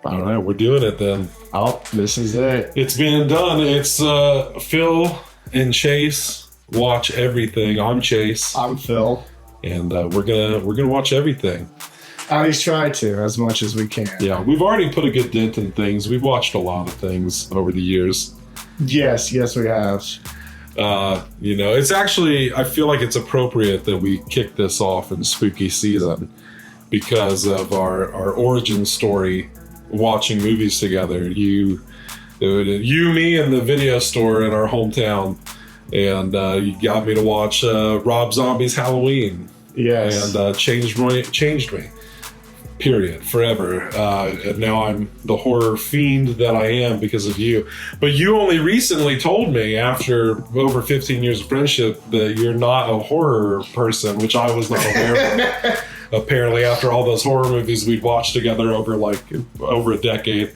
All right, we're doing it then. Oh, this is it. It's being done. It's Phil and Chase watch everything. I'm Chase. I'm Phil. And we're gonna watch everything. At least try to, as much as we can. Yeah, we've already put a good dent in things. We've watched a lot of things over the years. Yes, we have. It's actually, I feel like it's appropriate that we kick this off in spooky season because of our origin story, watching movies together. You, me, and the video store in our hometown, and you got me to watch Rob Zombie's Halloween. Yes, and changed me. Period. Forever. And now I'm the horror fiend that I am because of you. But you only recently told me, after over 15 years of friendship, that you're not a horror person, which I was not aware of. Apparently, after all those horror movies we'd watched together over a decade.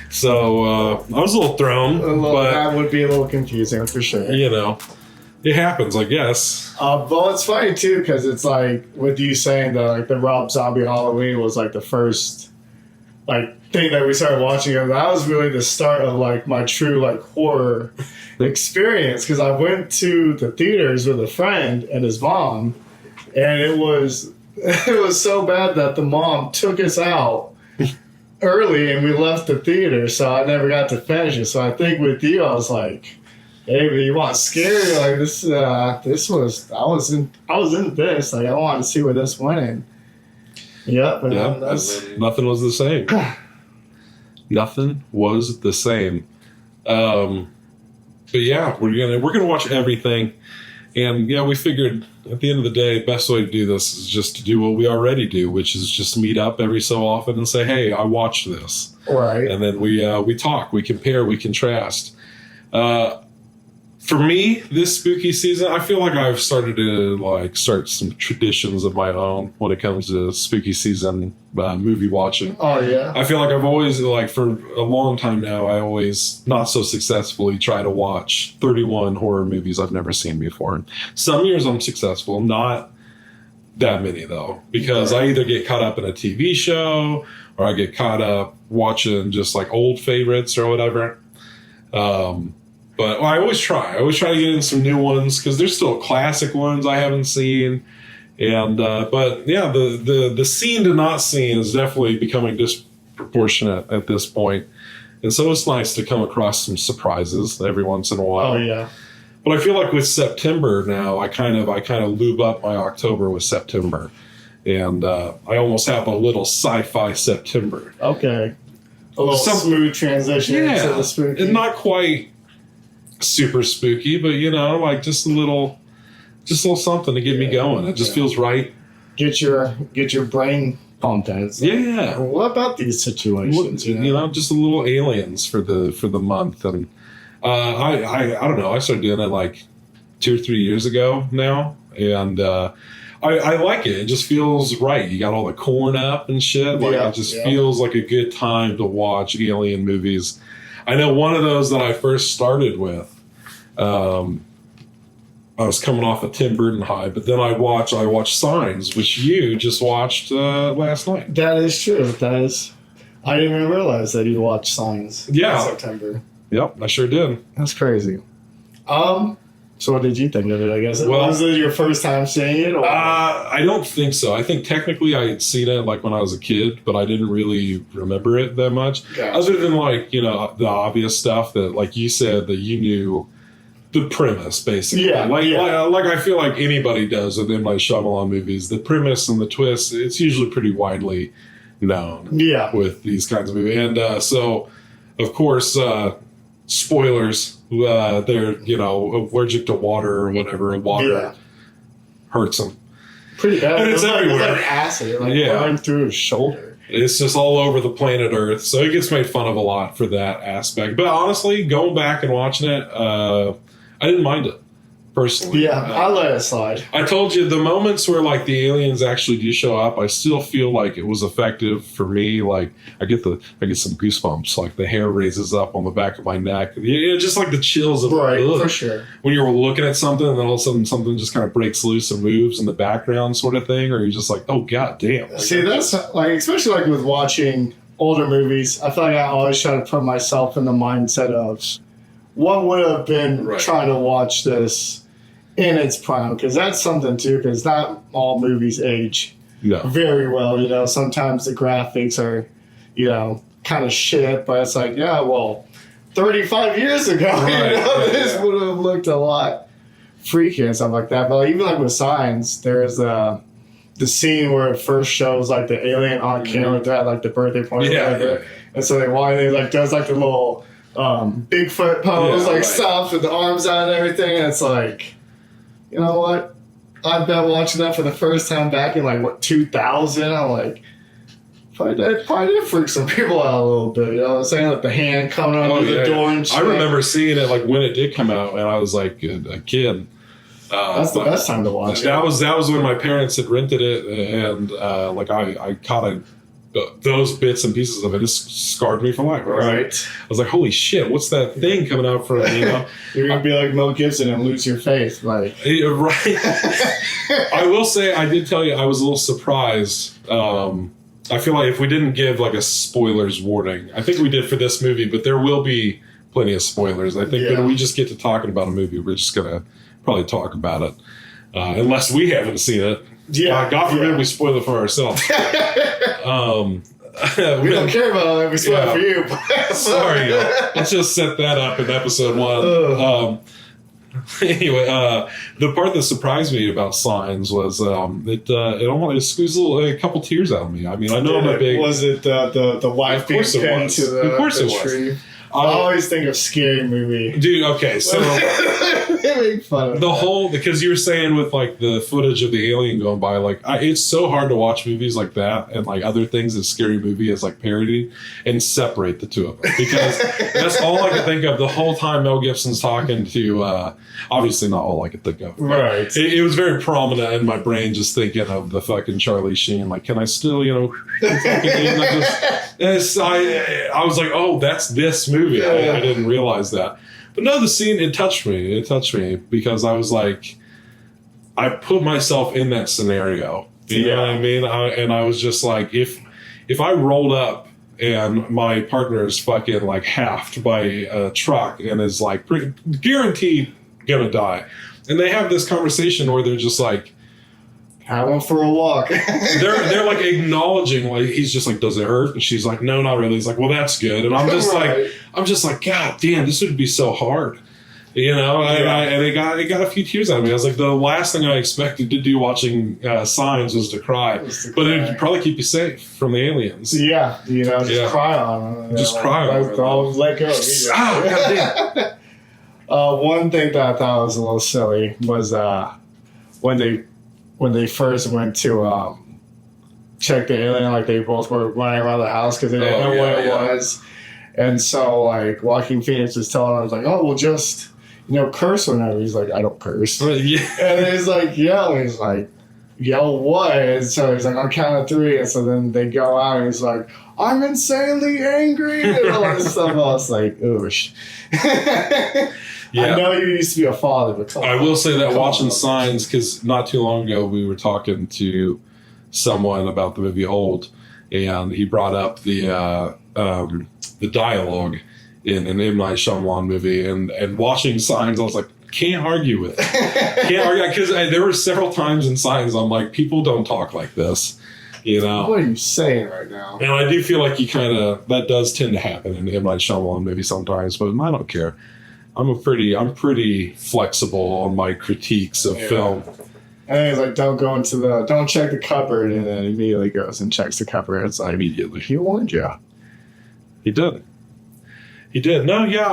So I was a little thrown. But that would be a little confusing for sure. It happens, I guess. But it's funny too, because it's like with you saying that, like, the Rob Zombie Halloween was like the first thing that we started watching, and that was really the start of my true horror experience. Because I went to the theaters with a friend and his mom, and it was so bad that the mom took us out early and we left the theater, so I never got to finish it. So I think with you, I was like, hey, but you want scary? I was in this. I wanted to see where this went in. Yep. Nothing was the same. Nothing was the same. But yeah, we're gonna watch everything. And yeah, we figured at the end of the day, best way to do this is just to do what we already do, which is just meet up every so often and say, hey, I watched this. Right. And then we talk, we compare, we contrast. For me, this spooky season, I feel like I've started to start some traditions of my own when it comes to spooky season movie watching. Oh yeah. I feel like I've always, for a long time now, I always not so successfully try to watch 31 horror movies I've never seen before. Some years I'm successful, not that many though, because I either get caught up in a TV show or I get caught up watching just old favorites or whatever. But I always try. I always try to get in some new ones because there's still classic ones I haven't seen. And but yeah, the seen to not seen is definitely becoming disproportionate at this point. And so it's nice to come across some surprises every once in a while. Oh yeah. But I feel like with September now, I kind of lube up my October with September, and I almost have a little Sci-Fi September. Okay. A little smooth transition into the spooky. And not quite super spooky, but just a little something to get me going. It just feels right. Get your brain pumped. Yeah. What about these situations? Just a little aliens for the month. And I don't know. I started doing it 2 or 3 years ago now, and I like it. It just feels right. You got all the corn up and shit. It just feels like a good time to watch alien movies. I know one of those that I first started with, I was coming off a Tim Burton high, but then I watched Signs, which you just watched last night. That is true. I didn't even realize that you watched Signs in September. Yep, I sure did. That's crazy. So what did you think of it, I guess? Was it your first time seeing it? Or? I don't think so. I think technically I had seen it when I was a kid, but I didn't really remember it that much. Gotcha. Other than the obvious stuff that, like you said, that you knew the premise, basically. Yeah. I feel like anybody does with M. Night Shyamalan movies. The premise and the twist, it's usually pretty widely known. Yeah. With these kinds of movies. And so, of course, spoilers. They're allergic to water or whatever, and water hurts them pretty bad. And it's everywhere. It's acid running through his shoulder. It's just all over the planet Earth, so it gets made fun of a lot for that aspect. But honestly, going back and watching it, I didn't mind it personally. Yeah, I let it slide. I told you the moments where the aliens actually do show up, I still feel like it was effective for me. I get some goosebumps. The hair raises up on the back of my neck. Just the chills of for sure. When you're looking at something and then all of a sudden something just kind of breaks loose and moves in the background, sort of thing, or you're just oh god damn. See, that's especially with watching older movies, I feel like I always try to put myself in the mindset of what would have been trying to watch this in its prime, because that's something too, because not all movies age very well. You know, sometimes the graphics are, you know, kind of shit, but it's like, yeah, well, 35 years ago, this would have looked a lot freaky and stuff like that. But even like with Signs, there's the scene where it first shows like the alien on camera at like the birthday party, and so they like does like the little Bigfoot pose, stuff with the arms out and everything, and it's like, you know what? I've been watching that for the first time back in like 2000. I'm like, probably did freak some people out a little bit. You know what I'm saying? Like the hand coming under the door and shit. I remember seeing it like when it did come out, and I was like a kid. That's the best time to watch it. That was when my parents had rented it, and like I caught those bits and pieces of it. It scarred me for life. I was like, holy shit, what's that thing coming out from, you know? You're going to be like Mel Gibson and lose your faith. Like. Right. I will say, I did tell you, I was a little surprised. I feel like if we didn't give like a spoilers warning, I think we did for this movie, but there will be plenty of spoilers. I think when we just get to talking about a movie, we're just going to probably talk about it. Unless we haven't seen it. God forbid we spoil it for ourselves. We don't care about it. We spoil it for you. Sorry. Let's just set that up in episode 1. Anyway, the part that surprised me about Signs was it almost squeezed a couple tears out of me. I mean, I know I'm a big... Was it the wife being pinned to the, of course the it tree? Was. I always think of Scary Movie. Dude, okay, so... Make fun of the whole... Because you were saying with, like, the footage of the alien going by, like, it's so hard to watch movies like that and, like, other things as Scary Movie as, like, parody and separate the two of them. Because that's all I could think of the whole time Mel Gibson's talking to... obviously not all I could think of. Right. It was very prominent in my brain just thinking of the fucking Charlie Sheen. Like, can I still, you know... I was like, oh, that's this movie. I didn't realize that. But no, the scene, it touched me. It touched me because I was like, I put myself in that scenario. You know what I mean? And I was just like, if I rolled up and my partner is fucking like halved by a truck and is like guaranteed gonna die. And they have this conversation where they're just like, I went for a walk. they're like acknowledging, like, he's just like, does it hurt? And she's like, no, not really. He's like, well, that's good. And I'm just like, God damn, this would be so hard, you know. And it got a few tears out of me. I was like, the last thing I expected to do watching Signs was to cry, but it'd probably keep you safe from the aliens. Yeah, you know, just cry on them. Just cry on them. I'll let go. God damn. One thing that I thought was a little silly was when they first went to check the alien, like they both were running around the house because they didn't know what it was. And so, like, Joaquin Phoenix was telling him, I was like, oh, well, just, you know, curse whenever. He's like, I don't curse. And he's like, yell. And he's like, yell what? And so he's like, on count of 3. And so then they go out and he's like, I'm insanely angry. And all that stuff. I was like, oosh. I know you used to be a father, but I will say that watching Signs, because not too long ago we were talking to someone about the movie Old, and he brought up the dialogue in an M. Night Shyamalan movie, and watching Signs, I was like, can't argue with it. Can't argue, because there were several times in Signs I'm like, people don't talk like this. You know, what are you saying right now? And I do feel like that does tend to happen in M. Night Shyamalan maybe sometimes, but I don't care. I'm pretty flexible on my critiques of film. And he's like, don't check the cupboard, and then immediately goes and checks the cupboard. It's like, immediately. He warned you. He did. No, yeah,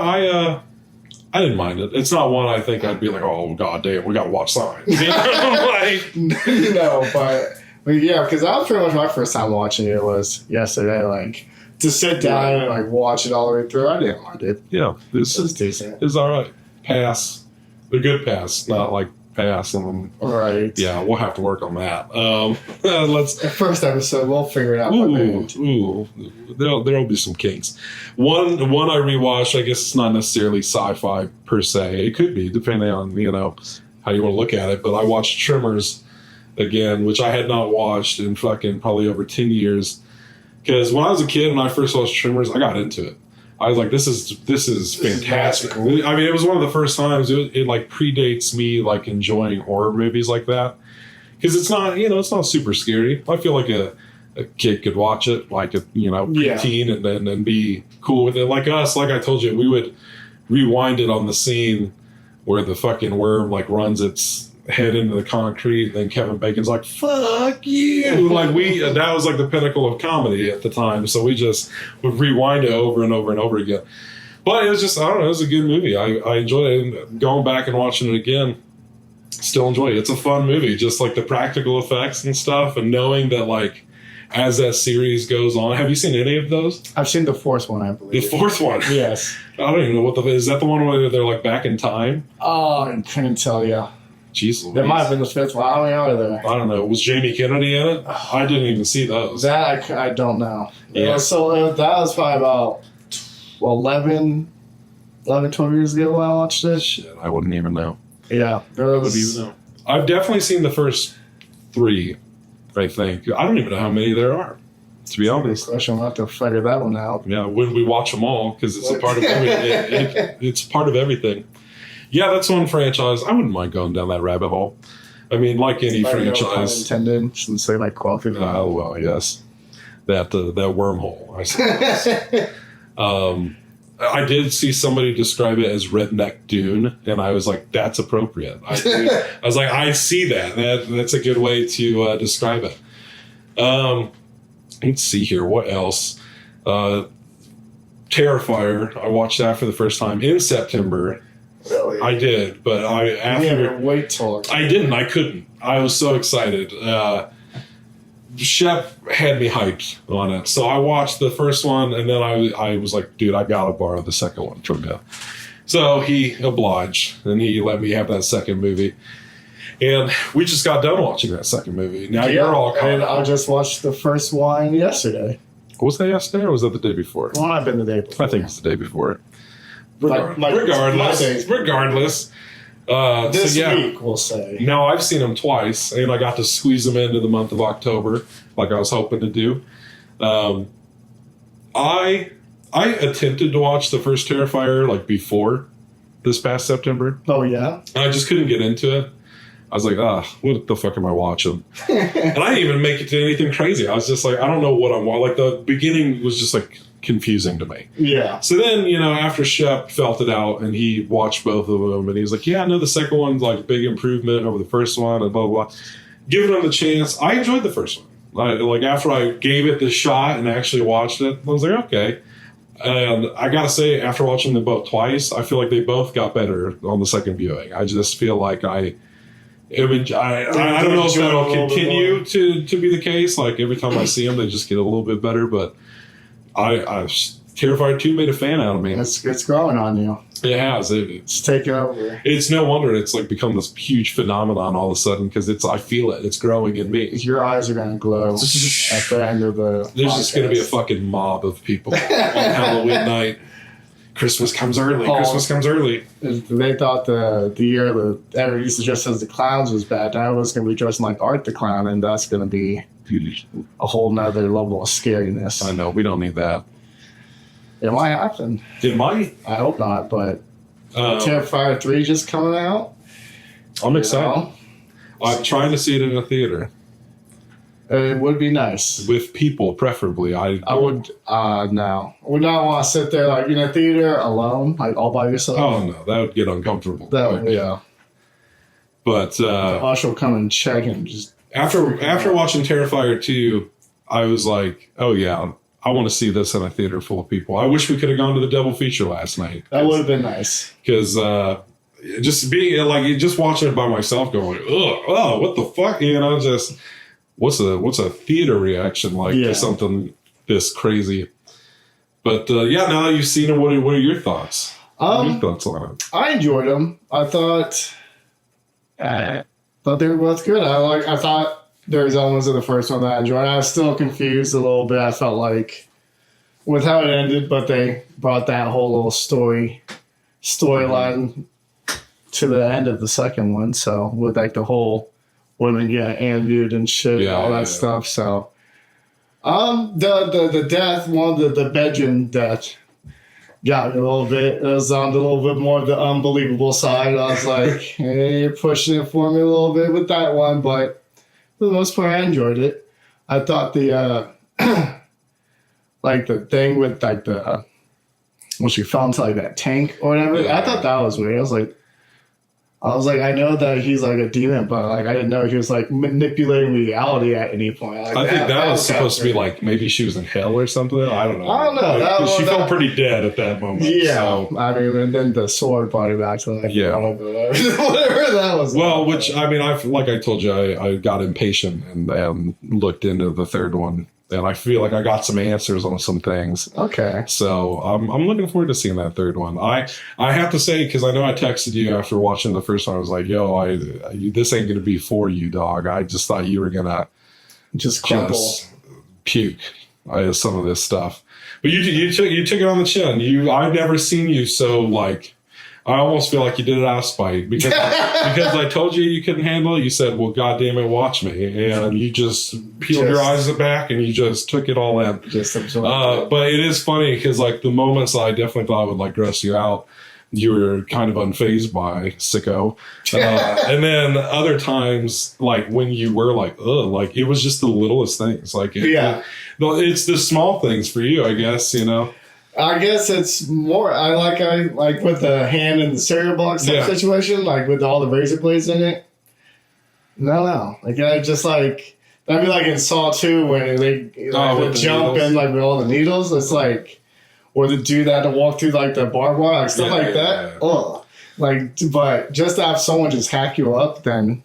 I didn't mind it. It's not one I think I'd be like, oh god damn, we gotta watch Signs. You know? Like, no, but yeah, because that was pretty much my first time watching it was yesterday. Like, to sit down and like watch it all the way through, I didn't mind it. Yeah, this is decent. It's all right. Pass, a good pass, not like pass. And right. Yeah, we'll have to work on that. Let's. The first episode, we'll figure it out. There'll be some kinks. One I rewatched. I guess it's not necessarily sci-fi per se. It could be depending on how you want to look at it. But I watched Tremors again, which I had not watched in fucking probably over 10 years. Because when I was a kid and I first watched Tremors, I got into it. I was like, this is fantastic. I mean, it was one of the first times it like predates me like enjoying horror movies like that. Because it's not, it's not super scary. I feel like a kid could watch it, like a, teen and then be cool with it. Like us, like I told you, we would rewind it on the scene where the fucking worm like runs its head into the concrete, and then Kevin Bacon's like, fuck you. Like that was like the pinnacle of comedy at the time. So we just would rewind it over and over and over again. But it was just, I don't know, it was a good movie. I enjoyed it. And going back and watching it again, still enjoy it. It's a fun movie, just like the practical effects and stuff, and knowing that like as that series goes on. Have you seen any of those? I've seen the fourth one, I believe. The fourth one? Yes. I don't even know is that the one where they're like back in time? Oh, I couldn't tell you. Jeez Louise. There might have been the fifth one. How many are there? I don't know. Was Jamie Kennedy in it? I didn't even see those. That I don't know. Yeah. So that was probably about 11, 12 years ago when I watched it. Shit, I wouldn't even know. Yeah. I've definitely seen the first 3, I think. I don't even know how many there are, to be honest. I'll have to figure that one out. Yeah, when we watch them all, because it's a part of everything. It's part of everything. Yeah, that's one franchise. I wouldn't mind going down that rabbit hole. I mean, like any franchise. Intended, shouldn't say like coffee. Oh, well, yes. That wormhole, I suppose. I did see somebody describe it as redneck Dune, and I was like, that's appropriate. I was like, I see that. That's a good way to describe it. Let's see here. What else? Terrifier. I watched that for the first time in September. Really? I did, but wait till I didn't. I couldn't. I was so excited. Shep had me hyped on it, so I watched the first one, and then I was like, dude, I gotta borrow the second one from him. So he obliged, and he let me have that second movie. And we just got done watching that second movie. Now you're all caught up. I just watched the first one yesterday. Was that yesterday, or was that the day before? Well, I've been the day before. I think it's the day before it. Regardless. This week, we'll say. Now, I've seen them twice, and I got to squeeze them into the month of October, like I was hoping to do. I attempted to watch the first Terrifier, like, before this past September. Oh, yeah? I just couldn't get into it. I was like, what the fuck am I watching? And I didn't even make it to anything crazy. I was just like, I don't know what I'm watching. Like, the beginning was just, like, confusing to me. Yeah. So then, after Shep felt it out and he watched both of them, and he was like, yeah, no, the second one's like a big improvement over the first one, and blah, blah, blah. Giving him the chance, I enjoyed the first one. After I gave it the shot and actually watched it, I was like, okay. And I gotta say, after watching them both twice, I feel like they both got better on the second viewing. I just feel like I don't know if that'll continue to be the case. Like, every time I see them, they just get a little bit better, but Terrifier 2 made a fan out of me. It's growing on you. It has. It's taking over. It's no wonder it's like become this huge phenomenon all of a sudden, because I feel it. It's growing in me. Your eyes are going to glow at the end of the There's just going to be a fucking mob of people on Halloween night. Christmas comes early. Christmas comes early. They thought the year that everyone used to dress as the clowns was bad. Now everyone's going to be dressing like Art the Clown, and that's going to be a whole nother level of scariness. I know. We don't need that. It might happen. It might. I hope not, but Terrifier 3 just coming out. I'm excited. I'm trying to see it in a theater. It would be nice. With people, preferably. I would, no. I would not want to sit there, like, in a theater alone, like, all by yourself. Oh, no. That would get uncomfortable. Yeah. But, the usher will come and check and just... After watching Terrifier 2, I was like, oh, yeah, I want to see this in a theater full of people. I wish we could have gone to the double feature last night. That would have been nice. Because just watching it by myself going, oh, what the fuck? Just... What's a theater reaction like to something this crazy? But now that you've seen it, what are your thoughts? What are your thoughts on it? I enjoyed them. I thought they were both good. I thought there was elements of the first one that I enjoyed. I was still confused a little bit. I felt like with how it ended, but they brought that whole little storyline to the end of the second one. So with like the whole women get interviewed and shit, all that stuff. So The death, one of the bedroom death, got me a little bit. It was on the little bit more of the unbelievable side. I was like, hey, you're pushing it for me a little bit with that one, but for the most part, I enjoyed it. I thought the like the thing with like the when she fell into like that tank or whatever, I thought that was weird. I was like, I know that he's like a demon, but like I didn't know he was like manipulating reality at any point. Like, I think that was supposed to be like maybe she was in hell or something. I don't know. Like, she felt pretty dead at that moment. Yeah, so. I mean, and then the sword brought her back to like whatever that was. Well, which I mean, like I told you, I got impatient and looked into the third one. And I feel like I got some answers on some things. Okay. So I'm looking forward to seeing that third one. I have to say, because I know I texted you after watching the first one, I was like, yo, this ain't going to be for you, dog. I just thought you were going to just puke some of this stuff. But you took it on the chin. I've never seen you so like... I almost feel like you did it out of spite because I told you couldn't handle it. You said, well, goddamn it, watch me. And you just peeled your eyes back and you just took it all in. But it is funny because like the moments I definitely thought would like gross you out, you were kind of unfazed by, sicko. And then other times, like when you were like, ugh, like it was just the littlest things. Like it's the small things for you, I guess, you know. I guess it's more. I like with the hand in the cereal box situation, like with all the razor blades in it. No, like I just like that'd be like in Saw 2 when they jump in like with all the needles. It's like, or to do that to walk through like the barbed wire, like stuff like that. Yeah. Oh, like, but just to have someone just hack you up, then.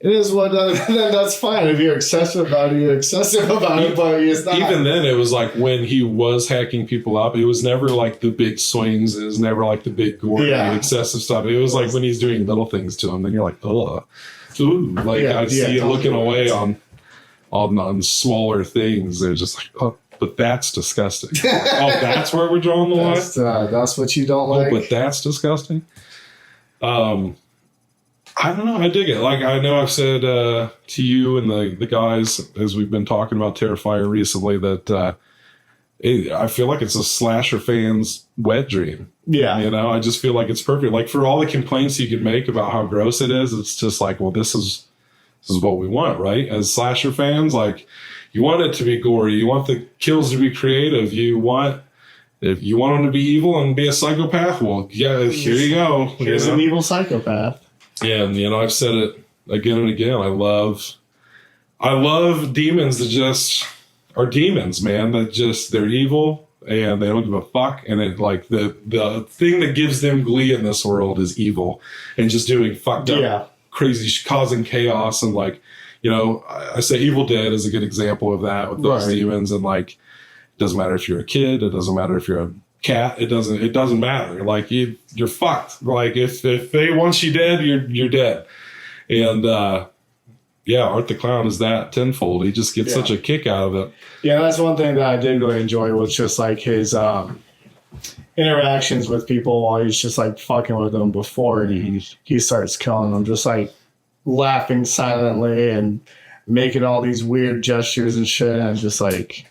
It is what then that's fine. If you're excessive about it, you're excessive about it, but it's not. Even then, it was like when he was hacking people up, it was never like the big swings. It was never like the big gory, excessive stuff. It was like when he's doing little things to him, then you're like, ugh. Ooh. Like I see you looking away on smaller things. They're just like, oh, but that's disgusting. Oh, that's where we're drawing the line? That's what you don't like? But that's disgusting? I don't know. I dig it. Like, I know I've said to you and the guys, as we've been talking about Terrifier recently, that I feel like it's a slasher fan's wet dream. Yeah. You know, I just feel like it's perfect. Like, for all the complaints you could make about how gross it is, it's just like, well, this is what we want, right? As slasher fans, like, you want it to be gory. You want the kills to be creative. If you want them to be evil and be a psychopath, well, yeah, here you go. Here's an evil psychopath. And, you know, I've said it again and again. I love demons that just are demons, man. That just, they're evil and they don't give a fuck. And it, like, the thing that gives them glee in this world is evil and just doing fucked up, crazy, causing chaos. And, like, you know, I say Evil Dead is a good example of that with those demons. And, like, it doesn't matter if you're a kid. It doesn't matter if you're a cat. It doesn't matter. Like, you're fucked. Like, if they want you dead, you're dead. And Art the Clown is that tenfold. He just gets such a kick out of it. Yeah, that's one thing that I did really enjoy was just like his interactions with people while he's just like fucking with them before he starts killing them, just like laughing silently and making all these weird gestures and shit. And just like,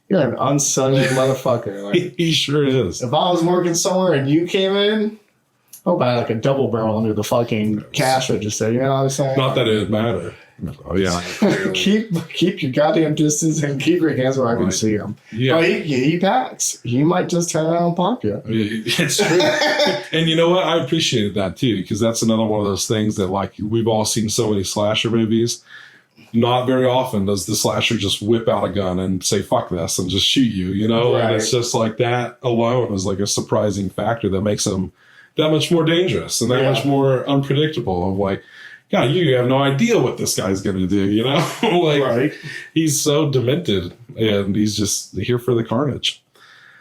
you're an unsunny motherfucker. Like, he sure is. If I was working somewhere and you came in, I'll buy like a double barrel under the fucking cash register. You know what I'm saying? Not that it would matter. Oh yeah. keep your goddamn distance and keep your hands where I can see them. Yeah. But he packs. He might just turn around and pop you. It's true. And you know what? I appreciated that too, because that's another one of those things that, like, we've all seen so many slasher movies. Not very often does the slasher just whip out a gun and say, fuck this, and just shoot you, you know? Right. And it's just like that alone is like a surprising factor that makes them that much more dangerous and that much more unpredictable. Of like, God, you have no idea what this guy's going to do, you know? Like, he's so demented and he's just here for the carnage.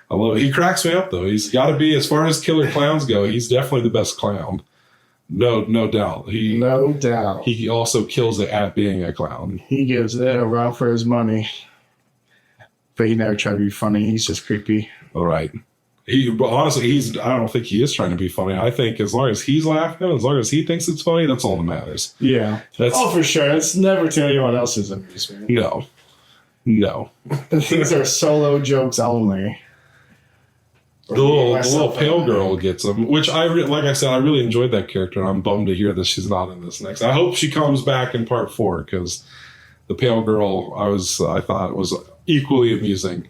I love it. He cracks me up, though. He's got to be, as far as killer clowns go, he's definitely the best clown. No doubt. No doubt. He also kills it at being a clown. He gives it a run for his money. But he never tried to be funny. He's just creepy. All right. But honestly, I don't think he is trying to be funny. I think as long as he's laughing, as long as he thinks it's funny, that's all that matters. Yeah. For sure. It's never to anyone else's amusement. No. No. These are solo jokes only. The little pale girl gets them, which like I said, I really enjoyed that character, and I'm bummed to hear that she's not in this next. I hope she comes back in part 4, because the pale girl, I thought was equally amusing,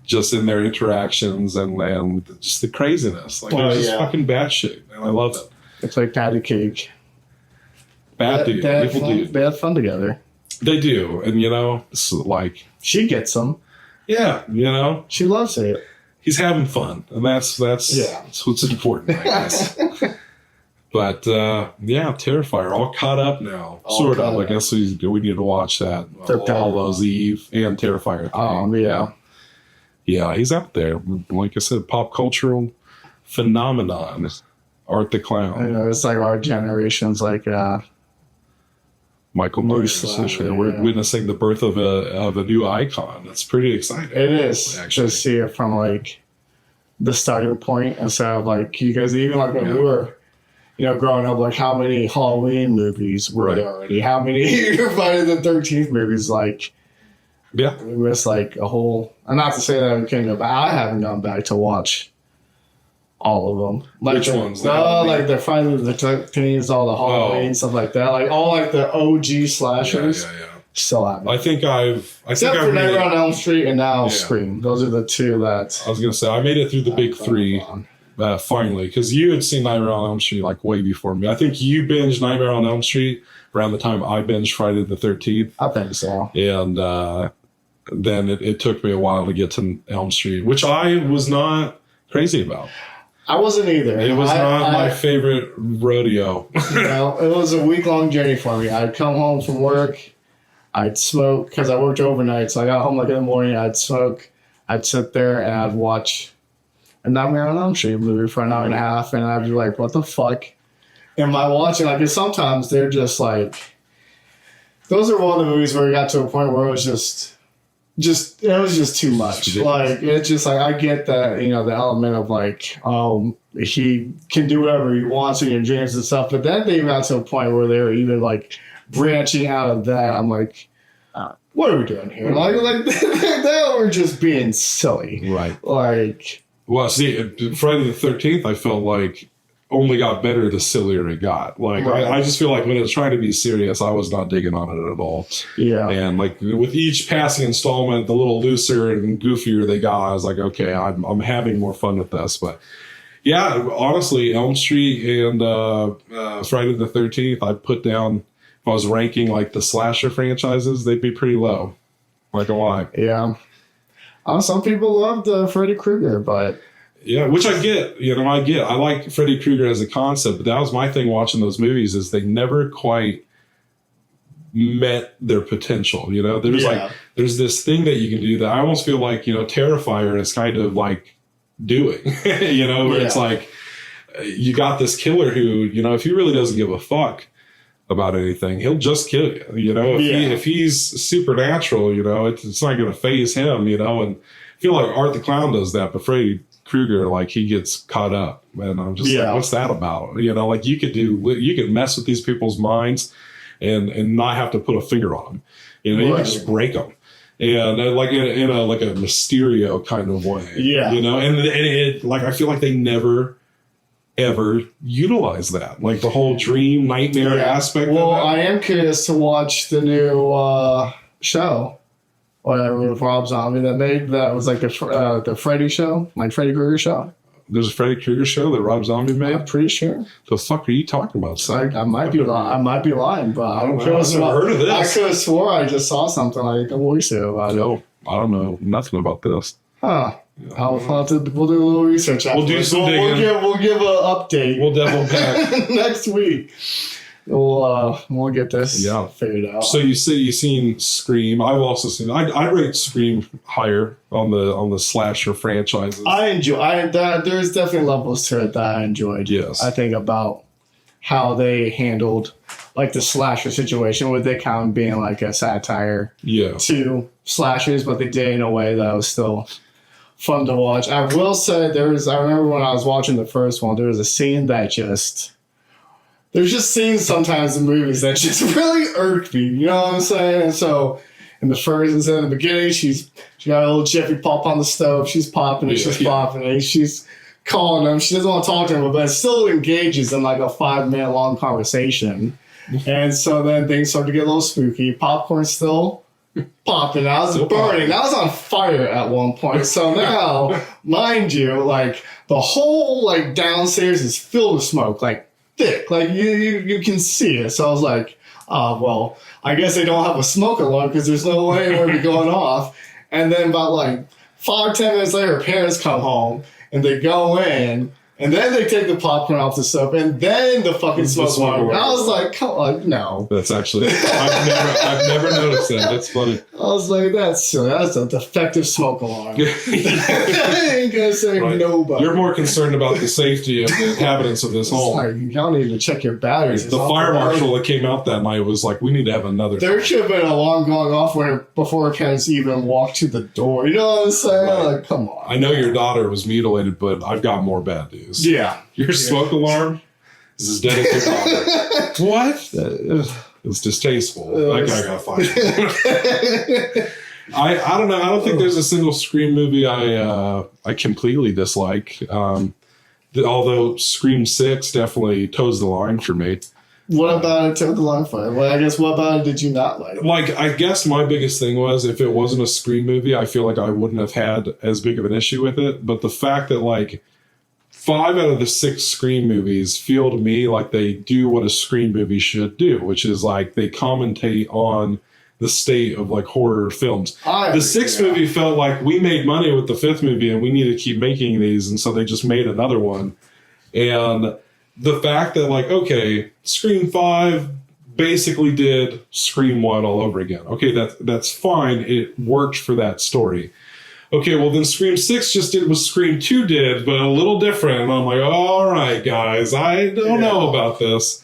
just in their interactions and just the craziness. Like, it's just fucking batshit, and I love it. It's like patty cake. Bad dude, evil dude. They have fun together. They do, and it's like, she gets them. Yeah, she loves it. He's having fun, and that's what's important, I guess. But Terrifier, all caught up now, sort of. I guess we need to watch that. All those Eve and Terrifier. Yeah, he's out there. Like I said, pop cultural phenomenon. Art the Clown. It's like our generation's like Michael Myers. We're witnessing the birth of a new icon. That's pretty exciting. It is, actually, to see it from like the starting point instead of like you guys, even like when we were, growing up, like how many Halloween movies were there already? How many Friday the 13th movies? Like, yeah, we missed like a whole. And not to say that we can't go back. I haven't gone back to watch all of them. Like which ones? Like the Friday the 13th, all the Halloween stuff like that. Like all like the OG slashers. Yeah. Still haven't. Except for Nightmare on Elm Street and now Scream. Those are the two that I was gonna say. I made it through the big three finally, because you had seen Nightmare on Elm Street like way before me. I think you binged Nightmare on Elm Street around the time I binged Friday the 13th. I think so. And then it took me a while to get to Elm Street, which I was not crazy about. I wasn't either. It was not my favorite rodeo. It was a week-long journey for me. I'd come home from work. I'd smoke, because I worked overnight. So I got home like in the morning. I'd smoke. I'd sit there and I'd watch a Nightmare on Elm Street movie for an hour and a half. And I'd be like, what the fuck am I watching? Like, 'cause sometimes they're just like, those are one of the movies where it got to a point where it was it was just too much. Like, it's just like, I get that, the element of like, he can do whatever he wants in your dreams and stuff. But then they got to a point where they were even like branching out of that. I'm like, what are we doing here? Like they were just being silly. Right. Like, well, see, Friday the 13th, I felt like only got better the sillier it got. Like, I just feel like when it was trying to be serious, I was not digging on it at all. Yeah. And like with each passing installment, the little looser and goofier they got, I was like, okay, I'm having more fun with this. But yeah, honestly, Elm Street and Friday the 13th, I'd put down, if I was ranking like the slasher franchises, they'd be pretty low. Like a lie. Yeah. Some people loved Freddy Krueger, but yeah, which I get. I like Freddy Krueger as a concept, but that was my thing watching those movies, is they never quite met their potential. There's this thing that you can do that I almost feel like, Terrifier is kind of like doing, where it's like, you got this killer who, if he really doesn't give a fuck about anything, he'll just kill you. If he's supernatural, it's not going to phase him, and I feel like Art the Clown does that, but Freddy Krueger, like, he gets caught up, and I'm just like, what's that about? Like, you could mess with these people's minds and not have to put a finger on them. You can just break them. And like in a Mysterio kind of way. Yeah. And it, like, I feel like they never ever utilize that, like the whole dream nightmare aspect. Well, I am curious to watch the new show, whatever, with Rob Zombie that was like the Freddy show, like Freddy Krueger show. There's a Freddy Krueger show that Rob Zombie made. I'm pretty sure. The fuck are you talking about? I might be lying, but I don't know. I've never heard of this. I could have swore I just saw something like a voice about it. No, I don't know nothing about this. Huh. We'll do a little research. We'll do some digging. We'll give an update. We'll double back next week. We'll get this figured out. So you've seen Scream. I've also seen. I rate Scream higher on the slasher franchises. I enjoy. There's definitely levels to it that I enjoyed. Yes, I think about how they handled like the slasher situation, with it kind of being like a satire to slashers, but they did it in a way that was still fun to watch. I will say I remember when I was watching the first one, there was a scene that there's just scenes sometimes in movies that just really irked me. You know what I'm saying? And so in the first, in the beginning, she got a little Jiffy Pop on the stove. She's popping it. She's popping it. She's calling him. She doesn't want to talk to him, but it still engages in like a 5-minute long conversation. And so then things start to get a little spooky. Popcorn's still popping. I was burning. I was on fire at one point. So now, mind you, like the whole like downstairs is filled with smoke, like thick, like you can see it. So I was like, well, I guess they don't have a smoke alarm because there's no way it would be going off. And then about like 5-10 minutes later, parents come home and they go in. And then they take the popcorn off the stove, and then the fucking smoke alarm. I was like, come on, no. That's actually, I've never noticed that. That's funny. I was like, that's silly. That's a defective smoke alarm. I ain't gonna say nobody. You're more concerned about the safety of the inhabitants of this home. Like, y'all need to check your batteries. The fire marshal that came out that night was like, we need to have another. There should have been an alarm going off before parents even walked to the door. You know what I'm saying? Right. Like, come on. I know your daughter was mutilated, but I've got more bad news. Yeah. Your smoke alarm is as dead as your daughter. What? It's distasteful. That guy got fired. I don't know. I don't think there's a single Scream movie I completely dislike. Although Scream 6 definitely toes the line for me. What about it toed the line for you? Well, I guess what about it did you not like? Like, I guess my biggest thing was if it wasn't a Scream movie, I feel like I wouldn't have had as big of an issue with it. But the fact that like 5 out of the 6 Scream movies feel to me like they do what a Scream movie should do, which is like they commentate on the state of like horror films. The 6th movie felt like we made money with the 5th movie and we need to keep making these, and so they just made another one. And the fact that like, okay, Scream 5 basically did Scream 1 all over again. Okay, that's fine. It worked for that story. Okay, well then Scream 6 just did what Scream 2 did, but a little different. And I'm like, all right, guys, I don't know about this.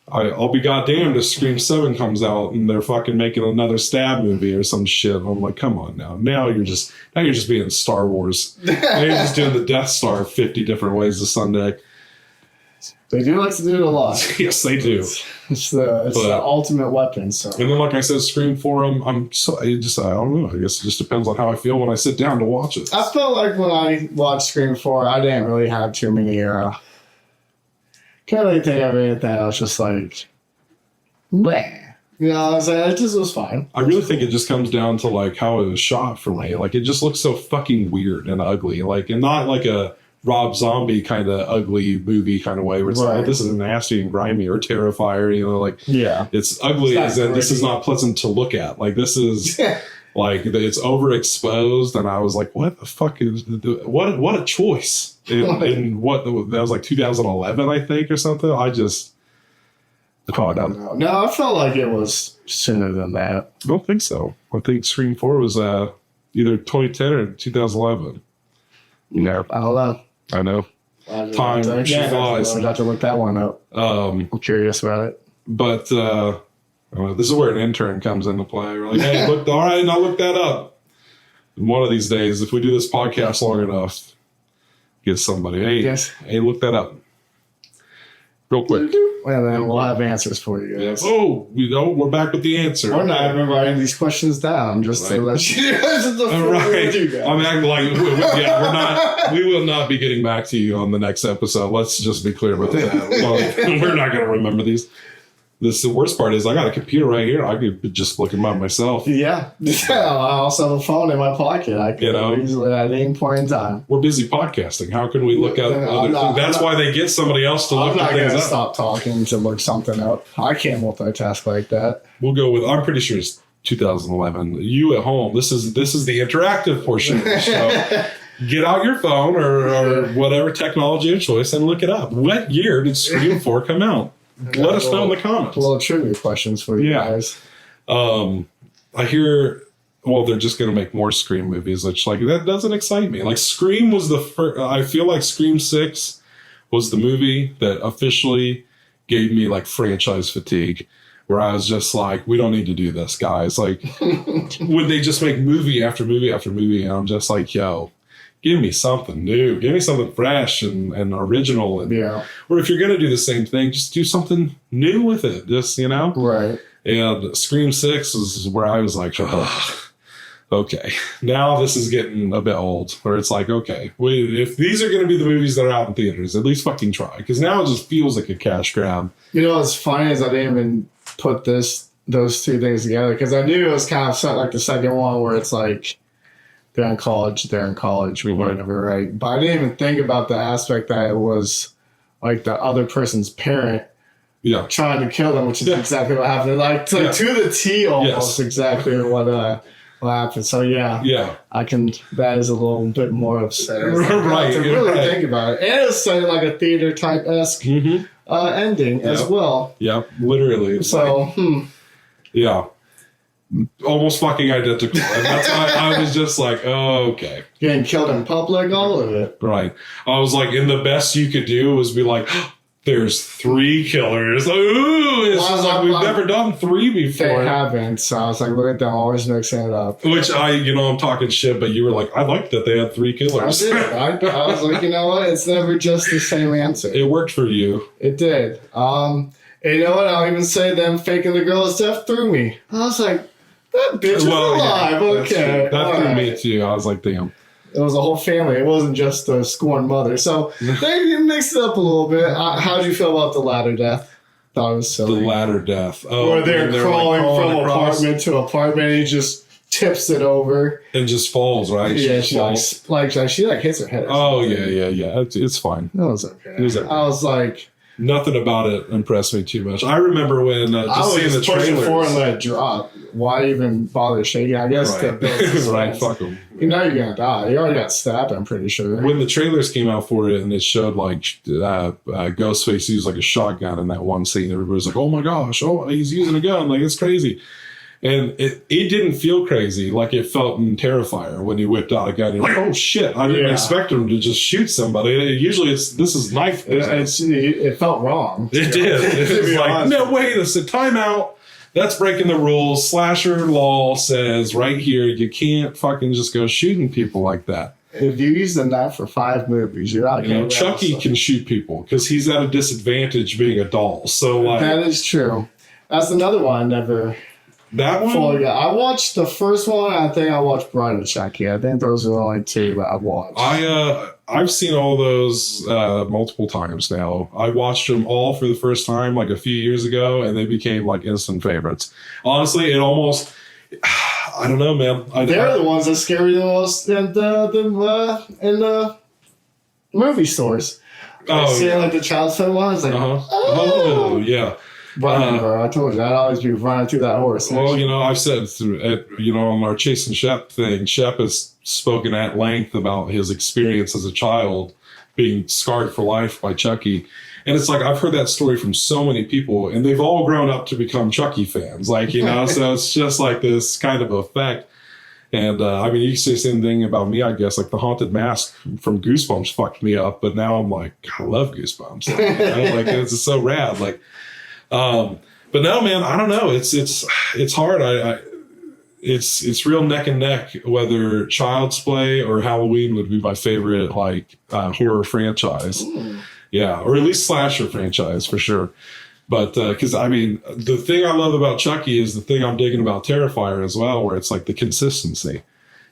I'll be goddamned if Scream 7 comes out and they're fucking making another stab movie or some shit. I'm like, come on now. Now you're just being Star Wars. Now you're just doing the Death Star 50 different ways a Sunday. They do like to do it a lot. Yes, they do. It's the ultimate weapon. So. And then, like I said, Scream 4, I don't know. I guess it just depends on how I feel when I sit down to watch it. I felt like when I watched Scream 4, I didn't really have too many. Can't really think of anything. I was just like, bleh. You know what I'm saying? It just was fine. I really think it just comes down to like how it was shot for me. Like it just looks so fucking weird and ugly. Like, and not like a Rob Zombie kind of ugly movie kind of way where it's like, oh, this is nasty and grimy, or Terrifier, you know, like it's ugly as in this is not pleasant to look at. Like this is like it's overexposed, and I was like, what the fuck is what a choice in what that was like 2011 I think or something. I just no, I felt like it was sooner than that. I don't think so. I think Scream 4 was either 2010 or 2011. No, I don't know. I know. Time flies. I'd have to look that one up. I'm curious about it. But this is where an intern comes into play. We're like, hey, all right, now look that up. And one of these days, if we do this podcast long enough, get somebody, hey, look that up. Real quick. And then we'll have answers for you guys. Oh, we're back with the answer. We're not even writing these questions down just to let you guys I'm acting like we're not. We will not be getting back to you on the next episode. Let's just be clear about that. We're not going to remember these. The worst part is I got a computer right here. I could just look them up myself. Yeah. I also have a phone in my pocket. I can easily at any point in time. We're busy podcasting. How can we look at other things? That's why they get somebody else to look at things up. I'm not going to stop talking to look something up. I can't multitask like that. We'll go with, I'm pretty sure it's 2011. You at home, this is the interactive portion of the show. Get out your phone or whatever technology of choice and look it up. What year did Scream 4 come out? Let us know in the comments. A little trivia questions for you guys. I hear, they're just going to make more Scream movies, which like that doesn't excite me. Like Scream was the first. I feel like Scream 6 was the movie that officially gave me like franchise fatigue, where I was just like, we don't need to do this, guys. Like, would they just make movie after movie after movie? And I'm just like, yo, give me something new. Give me something fresh and original. And, or if you're going to do the same thing, just do something new with it. Just, Right. And Scream 6 is where I was like, oh, okay, now this is getting a bit old, where it's like, okay, if these are going to be the movies that are out in theaters, at least fucking try. Because now it just feels like a cash grab. You know what's funny is I didn't even put those two things together because I knew it was kind of like the second one where it's like they're in college, or whatever, right? But I didn't even think about the aspect that it was like the other person's parent trying to kill them, which is exactly what happened. Like to the T almost exactly what happened. So I can. That is a little bit more upsetting, right? To really think about it, and it's like a theater type esque ending as well. Yeah, literally. So almost fucking identical, and that's why I was just like, oh, okay, getting killed in public, all of it. Right. I was like, and the best you could do was be like, there's 3 killers. Ooh, it's just like we've never done 3 before. They haven't, so I was like, look at them, always mixing it up. Which I'm talking shit, but you were like, I liked that they had 3 killers. I did. I was like, you know what? It's never just the same answer. It worked for you. It did. And you know what? I'll even say them faking the girl's death through me. I was like, that bitch is alive. Okay. That threw me too. I was like, damn. It was a whole family. It wasn't just a scorned mother. So they mixed it up a little bit. How did you feel about the ladder death? Thought it was silly. The ladder death. Oh, where they're crawling from apartment to apartment, and he just tips it over and just falls. Right? Yeah, she hits her head. Oh yeah. It's fine. It was okay. I was like, nothing about it impressed me too much. I remember when just seeing the trailers. Forward and let it drop. Why even bother shaking? I guess right. Fuck them. You know you're gonna die. You already got stabbed. I'm pretty sure. When the trailers came out for it and it showed like Ghostface used like a shotgun in that one scene, everybody was like, "Oh my gosh! Oh, he's using a gun! Like it's crazy." And it didn't feel crazy like it felt in Terrifier when he whipped out a gun. You're like, oh shit, I didn't expect him to just shoot somebody. Usually this is knife business. It felt wrong. It did. It was like, no, wait a second, time out. That's breaking the rules. Slasher law says right here, you can't fucking just go shooting people like that. If you use the knife for 5 movies, you're out. Chucky can shoot people because he's at a disadvantage being a doll. So like, that is true. That's another one I never... That one? I watched the first one. I think I watched Bride of Chucky. I think those are the only 2 that I watched. I've seen all those multiple times now. I watched them all for the first time like a few years ago, and they became like instant favorites. Honestly, it almost... I don't know, man. They're the ones that scare you the most in the movie stores. Like the child's film ones. Like, oh, yeah. Bro, I told you I'd always be running through that horse. Well, I've said on our Chase and Shep thing, Shep has spoken at length about his experience as a child being scarred for life by Chucky. And it's like, I've heard that story from so many people, and they've all grown up to become Chucky fans. So it's just like this kind of effect. And you can say the same thing about me, I guess. Like the haunted mask from Goosebumps fucked me up, but now I'm like, I love Goosebumps. It's so rad. But no, man, I don't know. It's hard. It's real neck and neck whether Child's Play or Halloween would be my favorite horror franchise. Ooh. Yeah, or at least slasher franchise for sure. But because the thing I love about Chucky is the thing I'm digging about Terrifier as well, where it's like the consistency.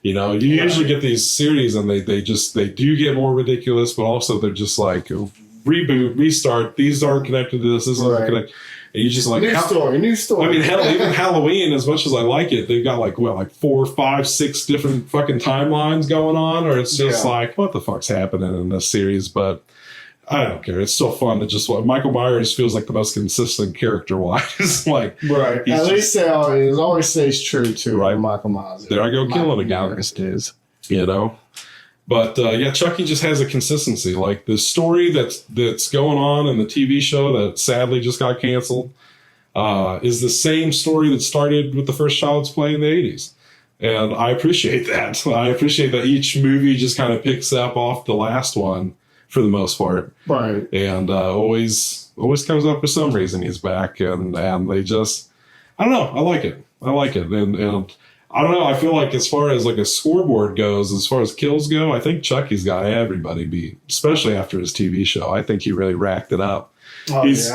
You usually get these series and they do get more ridiculous, but also they're just like reboot, restart. These aren't connected to this. This isn't connected. And you just like new story. Hell, even Halloween, as much as I like it, they've got like 4, 5, 6 different fucking timelines going on, or it's just like, what the fuck's happening in this series? But I don't care. It's still fun to just Michael Myers feels like the most consistent character wise. At least he always stays true to Michael Myers. There I go killing again. But Chucky just has a consistency. Like the story that's going on in the TV show that sadly just got canceled is the same story that started with the first Child's Play in the 80s. And I appreciate that. I appreciate that each movie just kind of picks up off the last one for the most part. Right. And always comes up for some reason he's back. And they just, I don't know. I like it. And I don't know. I feel like as far as like a scoreboard goes, as far as kills go, I think Chucky's got everybody beat, especially after his TV show. I think he really racked it up. Oh, He's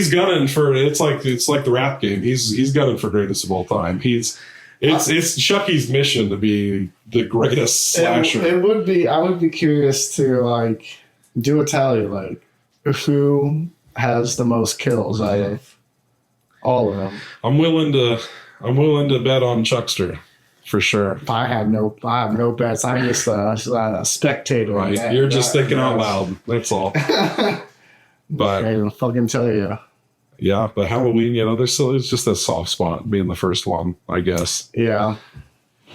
gunning for it's like the rap game. He's gunning for greatest of all time. It's Chucky's mission to be the greatest slasher. It would be. I would be curious to like do a tally, like who has the most kills out of all of them. I'm willing to bet on Chuckster for sure. I have no bets. I'm just a spectator. Right, you're just thinking out loud. That's all. But I don't fucking tell you. Yeah, but Halloween, it's just a soft spot being the first one, I guess. Yeah.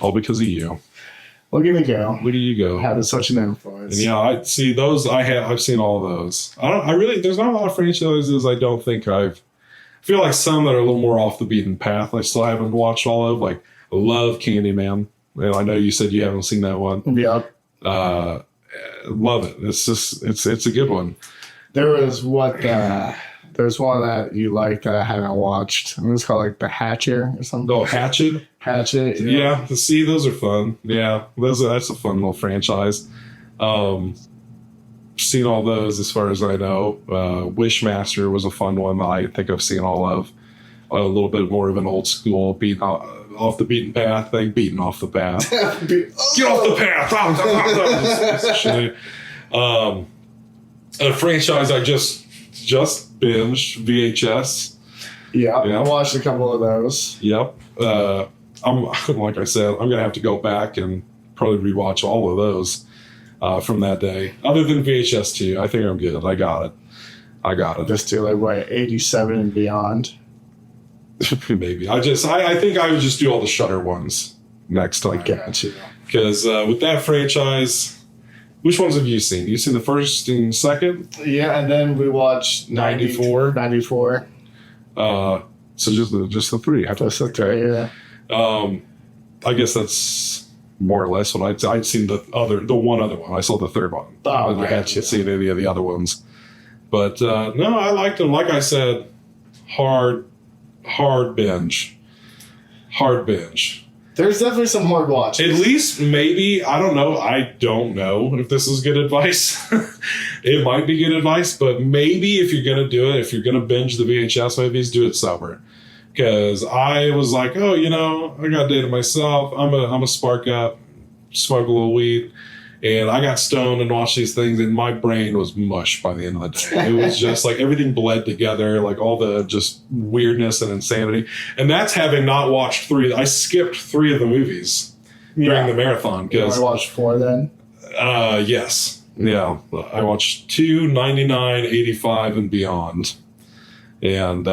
All because of you. Look at me go. Look at you go. Having such an influence. And yeah, I see those. I've seen all of those. There's not a lot of franchises I don't think I feel like some that are a little more off the beaten path. I still haven't watched all of. Like, I love Candyman. And I know you said you haven't seen that one. Yep. Love it. It's a good one. There was there's one that you liked that I haven't watched. It was called like The Hatcher or something. Oh, Hatchet? Hatchet. Yeah. See, those are fun. Yeah. That's a fun little franchise. Seen all those as far as I know. Wishmaster was a fun one that I think I've seen all of. A little bit more of an old school beating off the beaten path thing. Beaten off the path. Get off the path! A franchise I just binged, VHS. Yeah, I watched a couple of those. Yep. I'm like I said, I'm gonna have to go back and probably rewatch all of those from that day. Other than VHS 2, I think I'm good. I got it. Just do like what 87 and beyond. Maybe I think I would just do all the Shudder ones next time. Gotcha. Because with that franchise. Which ones have you seen? You seen the first and second? Yeah, and then we watched 94. 94. So just the three. Just the three, yeah. I guess that's more or less what I'd seen the one other one. I saw the third one. Oh, I hadn't seen any of the other ones. But no, I liked them. Like I said, hard binge. Hard binge. There's definitely some hard watches. At least maybe, I don't know if this is good advice. It might be good advice, but maybe if you're going to do it, if you're going to binge the VHS movies, do it sober. Because I was like, I got a day to myself. I'm a spark up, smoke a little weed. And I got stoned and watched these things, and my brain was mush by the end of the day. It was just like everything bled together, like all the just weirdness and insanity. And that's having not watched 3. I skipped 3 of the movies during the marathon. You only watched 4 then? Yes. Yeah. I watched 2, 99, 85, and beyond. And,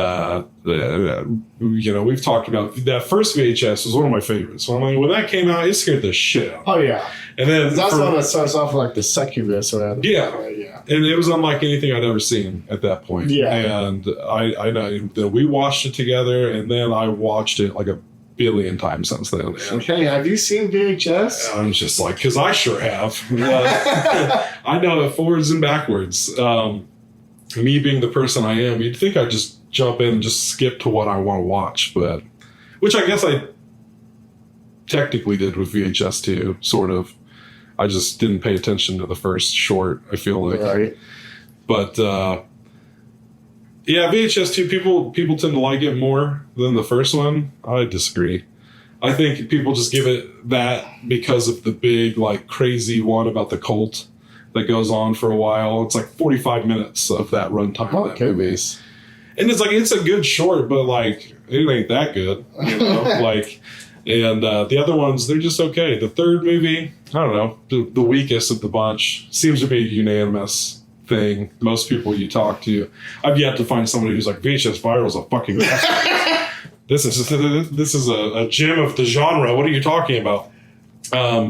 we've talked about that first VHS was one of my favorites. When that came out, it scared the shit out. Oh, yeah. And then that's one that starts off like the succubus or whatever. Yeah. Yeah. And it was unlike anything I'd ever seen at that point. Yeah. And I know that we watched it together, and then I watched it like a billion times since then. Okay, have you seen VHS? I'm just like, because I sure have. I know it forwards and backwards. Me being the person I am, you'd think I'd just jump in and just skip to what I want to watch, but which I guess I technically did with VHS too, sort of. I just didn't pay attention to the first short, I feel like. Right. But yeah, VHS 2, people tend to like it more than the first one. I disagree. I think people just give it that because of the big, like, crazy one about the cult that goes on for a while. It's like 45 minutes of that runtime of that movie. And it's like, it's a good short, but like, it ain't that good, like, and the other ones, they're just okay. The third movie, I don't know, the weakest of the bunch, seems to be a unanimous thing. Most people you talk to, I've yet to find somebody who's like, VHS Viral is a fucking masterpiece. This is a gem of the genre. What are you talking about?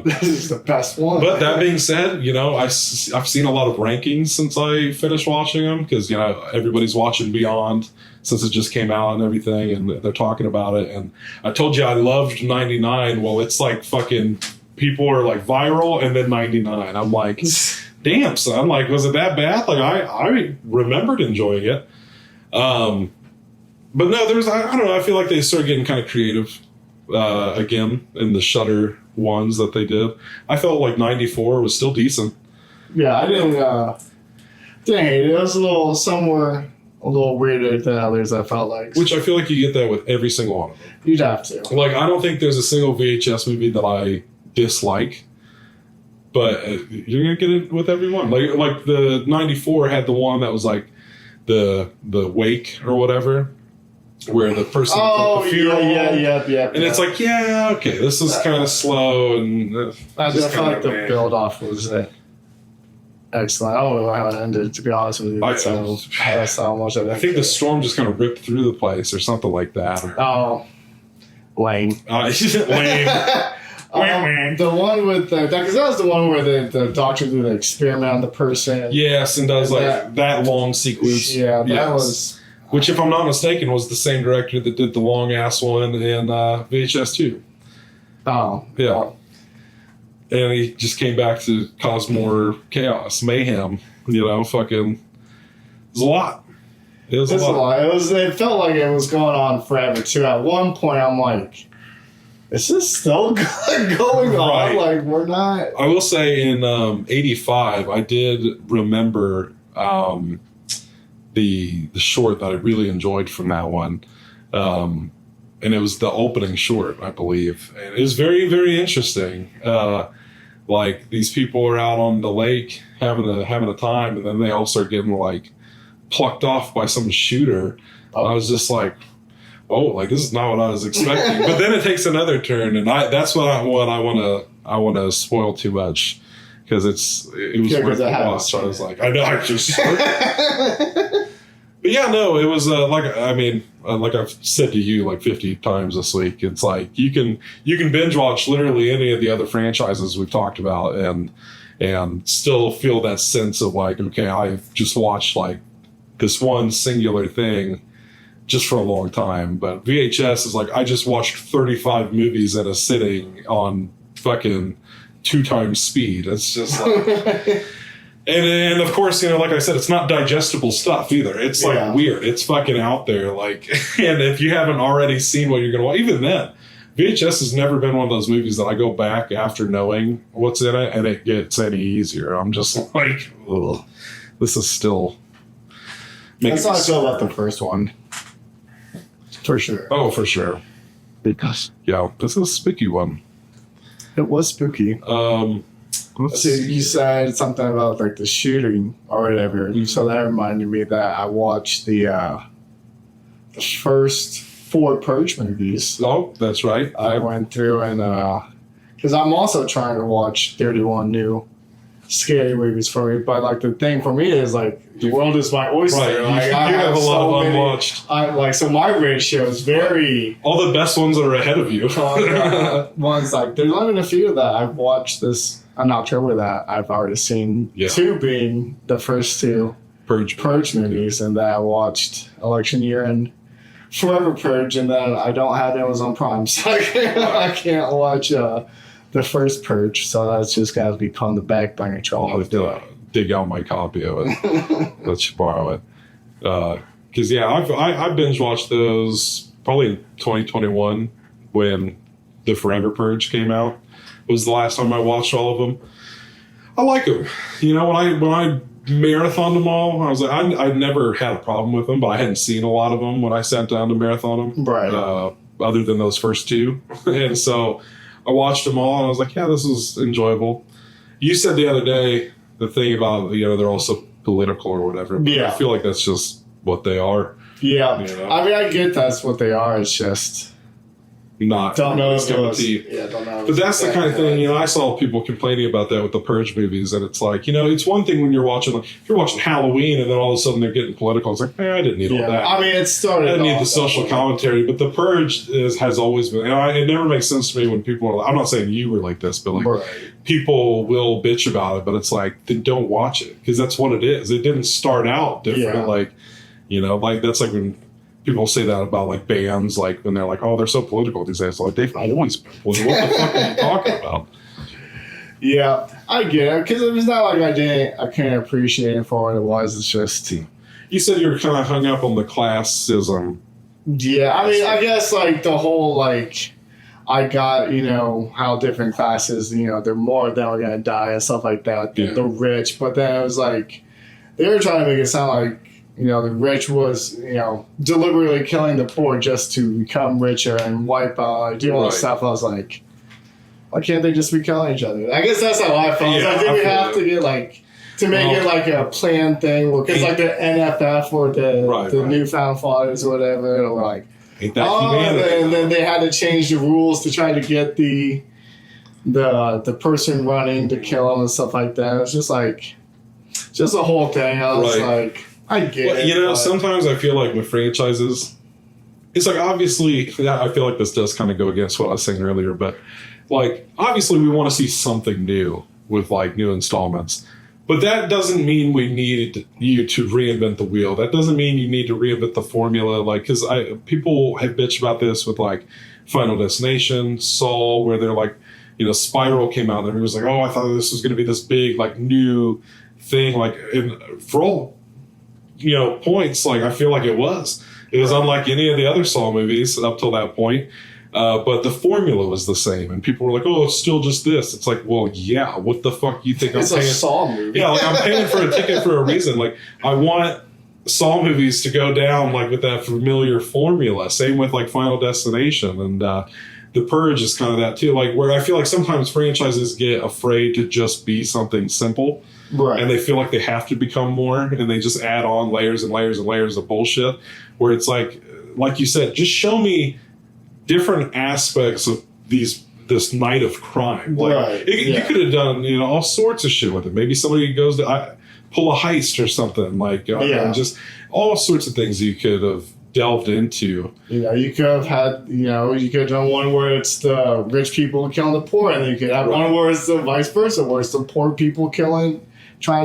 This is the best one. But that being said, I've seen a lot of rankings since I finished watching them because, everybody's watching Beyond since it just came out and everything, and they're talking about it. And I told you I loved 99. Well, it's like fucking people are like Viral and then 99. I'm like, damn, son. Like, was it that bad? Like, I remembered enjoying it. But no, I don't know. I feel like they started getting kind of creative again in the Shudder ones that they did. I felt like 94 was still decent. Yeah, I didn't hate it. It was a little somewhere a little weirder than others, I felt like. Which I feel like you get that with every single one of them. You'd have to. Like, I don't think there's a single VHS movie that I dislike, but you're gonna get it with every one. Like the 94 had the one that was like the wake or whatever, where the person was at the funeral. Yeah. And it's like, yeah, okay, this is kind of slow, and I felt like the build off was excellent. I don't know how it ended, to be honest with you. That's how much of it. I think the storm just kind of ripped through the place or something like that. Oh, lame. Lame. The one with because that was the one where the doctor did an experiment on the person. Yes, and does like that long sequence. Yeah, that was. Which, if I'm not mistaken, was the same director that did the long ass one in VHS 2. Oh, yeah. And he just came back to cause more chaos, mayhem. You know, fucking. It was a lot. It was a lot. It felt like it was going on forever too. At one point, I'm like, is this still going on? Right. Like, we're not. I will say in 85, I did remember the short that I really enjoyed from that one. And it was the opening short, I believe. And it was very, very interesting. Like, these people are out on the lake having a time, and then they all start getting like plucked off by some shooter. I was just like, oh, like, this is not what I was expecting. But then it takes another turn, and that's what I want to spoil too much, because it was worth the watch. So I was like, I know I just. But yeah, no, it was like I've said to you like 50 times this week. It's like you can binge watch literally any of the other franchises we've talked about and still feel that sense of like, okay, I've just watched like this one singular thing just for a long time. But VHS is like, I just watched 35 movies at a sitting on fucking 2 times speed. It's just like. And of course, you know, like I said, it's not digestible stuff either. It's like weird. It's fucking out there. Like, and if you haven't already seen what you're going to watch, even then, VHS has never been one of those movies that I go back after knowing what's in it and it gets any easier. I'm just like, ugh, this is still. That's how I feel about the first one. For sure. Oh, for sure. Because. Yeah, this is a spooky one. It was spooky. So you said something about like the shooting or whatever. Mm-hmm. So that reminded me that I watched the first 4 Purge movies. Oh, that's right. I went through and because I'm also trying to watch 31 new scary movies for me. But like the thing for me is like the world is my oyster. Right. Like, you have a lot of unwatched. So my ratio is very. All the best ones are ahead of you. Ones like there's only a few that I've watched this. In October that I've already seen 2 being the first 2 Purge movies, and then I watched Election Year and Forever Purge, and then I don't have Amazon Prime, so I can't watch the first Purge, so that's just got to be on the back burner. I'll have to dig out my copy of it. Let's borrow it. Because I binge watched those probably in 2021 when the Forever Purge came out. Was the last time I watched all of them. I like them. You know, when I marathoned them all, I was like, I never had a problem with them, but I hadn't seen a lot of them when I sat down to marathon them. Right. Other than those first 2. And so I watched them all, and I was like, yeah, this is enjoyable. You said the other day the thing about, you know, they're also political or whatever. Yeah. I feel like that's just what they are. Yeah. You know? I mean, I get that's what they are. It's just... Don't know if it was. Yeah, don't know. But that's the kind of thing, you know, I saw people complaining about that with the Purge movies, and it's like, you know, it's one thing when you're watching Halloween and then all of a sudden they're getting political. It's like, I didn't need all that. I mean, it started. I didn't need the social commentary, but the Purge has always been, and it never makes sense to me when people are, I'm not saying you were like this, but like people will bitch about it, but it's like, then don't watch it, because that's what it is. It didn't start out different. Yeah. Like, you know, like that's like when people say that about like bands, like when they're like, "Oh, they're so political these days." Like they've always been political. What the fuck are you talking about? Yeah, I get it, because it's not like I can't appreciate it for what it was. It's just you said you were kind of hung up on the classism. Yeah, I mean, I guess like the whole like I got, how different classes, they're more than are going to die and stuff like that. Yeah. The rich. But then it was like, they were trying to make it sound like, the rich was, deliberately killing the poor just to become richer and wipe out, do all this stuff. I was like, why can't they just be killing each other? I guess that's how I felt. Yeah, I think we have to get to make it like a planned thing. Because like the NFF or the Newfound Fathers or whatever, or like, ain't that humanity? And then they had to change the rules to try to get the person running to kill him and stuff like that. It was just like, just the whole thing. I was like, I get it. Sometimes I feel like with franchises, it's like, obviously, I feel like this does kind of go against what I was saying earlier, but like, obviously we want to see something new with like new installments. But that doesn't mean we need you to reinvent the wheel. That doesn't mean you need to reinvent the formula. Like, because people have bitched about this with like Final Destination, Saw, where they're like, Spiral came out and everyone was like, oh, I thought this was going to be this big like new thing. Like, and for all points, like I feel like it was unlike any of the other Saw movies up till that point. But the formula was the same, and people were like, "Oh, it's still just this." It's like, well, yeah. What the fuck you think I'm paying? It's a Saw movie. Yeah, like I'm paying for a ticket for a reason. Like I want Saw movies to go down like with that familiar formula. Same with like Final Destination and The Purge is kind of that too. Like where I feel like sometimes franchises get afraid to just be something simple. Right. And they feel like they have to become more, and they just add on layers and layers and layers of bullshit. Where it's like you said, just show me different aspects of this night of crime. Like you could have done all sorts of shit with it. Maybe somebody goes to pull a heist or something. Like just all sorts of things you could have delved into. You could have had you could have done one where it's the rich people killing the poor, and then you could have one where it's the vice versa, where it's the poor people trying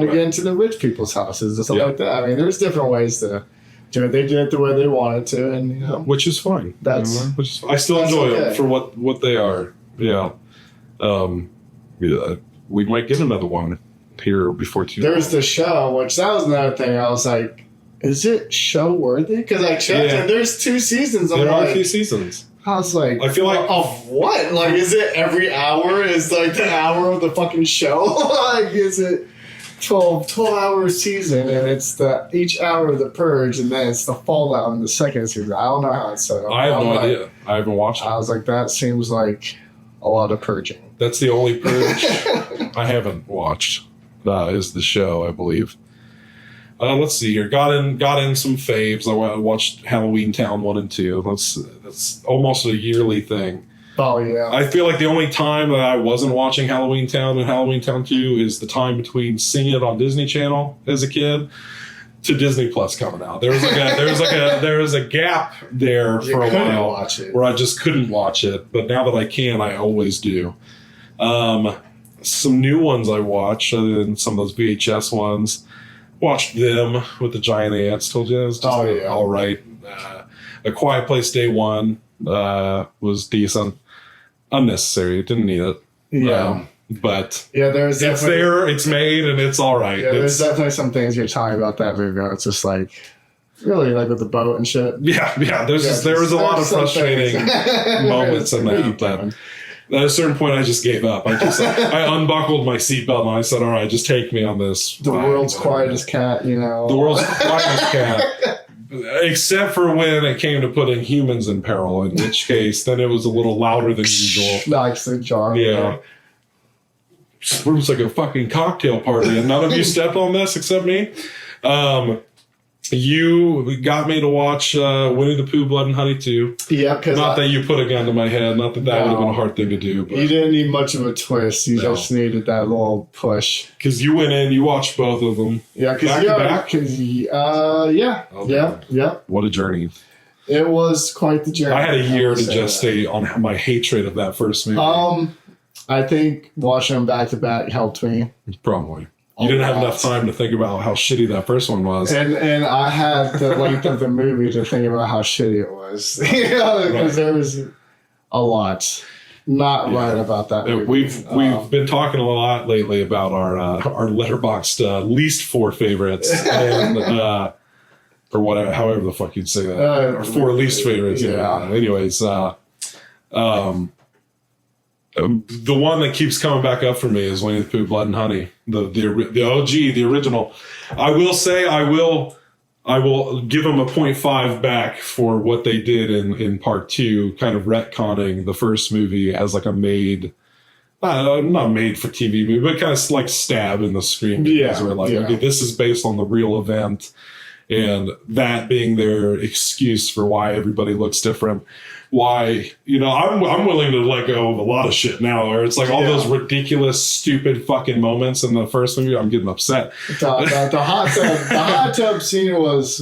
to get into the rich people's houses and stuff like that. I mean, there's different ways to do it. They did it the way they wanted to, and which is fine. I still enjoy them for what they are. Yeah. We might get another one here before too long. There's the show, which that was another thing. I was like, is it show worthy? Because I checked and there's 2 seasons. There are 2 seasons. I was like, I feel like of what? Like, is it every hour is like the hour of the fucking show? Like, is it 12-hour season, and it's each hour of the Purge, and then it's the fallout in the second season. I don't know how it's set up. I have no idea. I haven't watched it. I was like, that seems like a lot of purging. That's the only Purge I haven't watched. Is the show, I believe. Let's see here. Got in some faves. I watched Halloween Town 1 and 2. That's almost a yearly thing. Oh, yeah. I feel like the only time that I wasn't watching Halloween Town and Halloween Town 2 is the time between seeing it on Disney Channel as a kid to Disney Plus coming out. There was a gap there for a while where I just couldn't watch it. But now that I can, I always do. Some new ones I watched, other than some of those VHS ones. Watched them with the giant ants. Told you it was just all right. A Quiet Place Day 1 was decent. Unnecessary. Didn't need it. Yeah. But there's it's there, it's made, and it's all right. Yeah, there's definitely some things you're talking about that movie. It's just like, really, like with the boat and shit. Yeah. There was a lot of frustrating moments in that. But at a certain point, I just gave up. I unbuckled my seatbelt and I said, all right, just take me on this. The world's quietest cat, The world's quietest cat. Except for when it came to putting humans in peril, in which case, then it was a little louder than usual. Like the jar. Yeah. It was like a fucking cocktail party, and none of you stepped on this except me. You got me to watch Winnie the Pooh, Blood and Honey 2. Yeah, because not that you put a gun to my head. Not that would have been a hard thing to do. But you didn't need much of a twist. You just needed that little push. Because you went in, you watched both of them. Yeah, because yeah. What a journey! It was quite the journey. I had a year to just stay on my hatred of that first movie. I think watching them back to back helped me. Probably. You didn't have enough time to think about how shitty that first one was. And I had the length of the movie to think about how shitty it was. Because there was a lot not right about that movie. We've been talking a lot lately about our Letterboxd least 4 favorites. And, or whatever, however the fuck you'd say that. Or 4 least favorites. Yeah. Anyways, The one that keeps coming back up for me is Winnie the Pooh, Blood and Honey, the OG, the original. I will say I will give them a 0.5 back for what they did in part 2, kind of retconning the first movie as like a not made for TV movie, but kind of like stab in the screen. Yeah, where like, okay, this is based on the real event, and that being their excuse for why everybody looks different. Why, I'm willing to let go of a lot of shit now, where it's like all those ridiculous, stupid fucking moments in the first movie. I'm getting upset. The hot tub scene was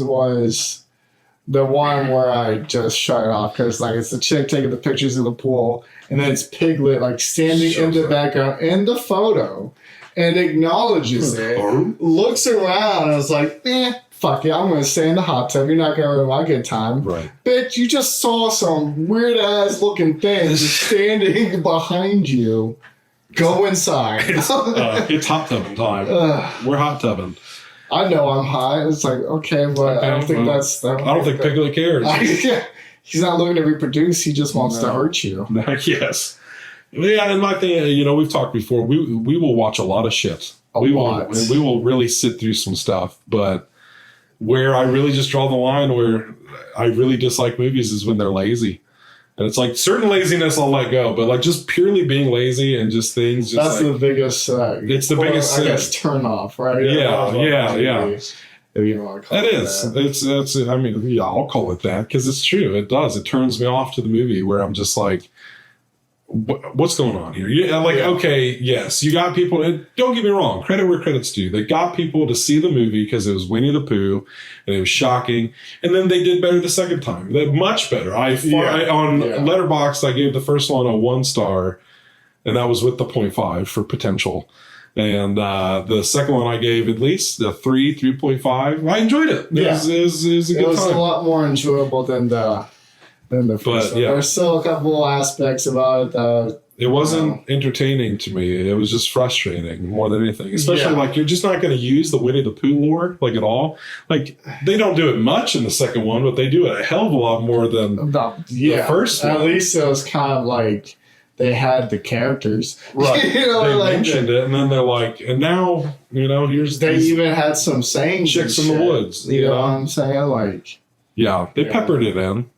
the one where I just shut it off, because like it's the chick taking the pictures in the pool, and then it's Piglet like standing in the background in the photo and acknowledges it, looks around, and it's like, fuck it, I'm going to stay in the hot tub. You're not going to ruin my good time. Right. Bitch, you just saw some weird-ass looking thing standing behind you. Go inside. It's hot tubbing time. We're hot tubbing. I know I'm hot. It's like, okay, but I don't think that's... I don't think Piglet cares. He's not looking to reproduce. He just wants to hurt you. Yes. Yeah, and my thing, we've talked before. We will watch a lot of shit. We will really sit through some stuff, but... Where I really just draw the line where I really dislike movies is when they're lazy. And it's like certain laziness I'll let go, but like just purely being lazy and just things. Just that's like, the biggest. It's the biggest. I guess turn off, right? Yeah. If you want to call it that. It's. I mean, yeah, I'll call it that because it's true. It does. It turns me off to the movie where I'm just like, what's going on here? Okay, yes, you got people, and don't get me wrong, credit where credit's due. They got people to see the movie because it was Winnie the Pooh and it was shocking, and then they did better the second time. They're much better. On Letterboxd, I gave the first one a 1 star, and that was with the 0.5 for potential. And the second one I gave at least a 3.5. I enjoyed it. It was a good time. It was a lot more enjoyable than the first one. There's still a couple aspects about it. It wasn't entertaining to me. It was just frustrating more than anything. Especially like you're just not going to use the Winnie the Pooh lore like at all. Like they don't do it much in the second one, but they do it a hell of a lot more than the first one. At least it was kind of like they had the characters. Right. They mentioned it, and then they're like, and now, here's they even had some saying chicks in the woods. You know what I'm saying? Like, they peppered it in.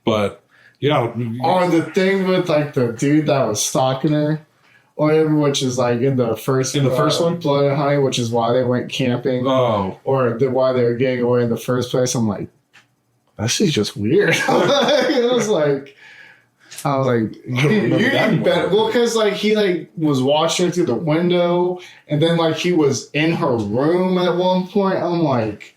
But the thing with like the dude that was stalking her, or whatever, which is like in the first one, Blood and Honey, which is why they went camping. Oh, or why they were getting away in the first place. I'm like, that shit's just weird. I was like, you better. Well, because like he like was watching her through the window, and then like he was in her room at one point. I'm like,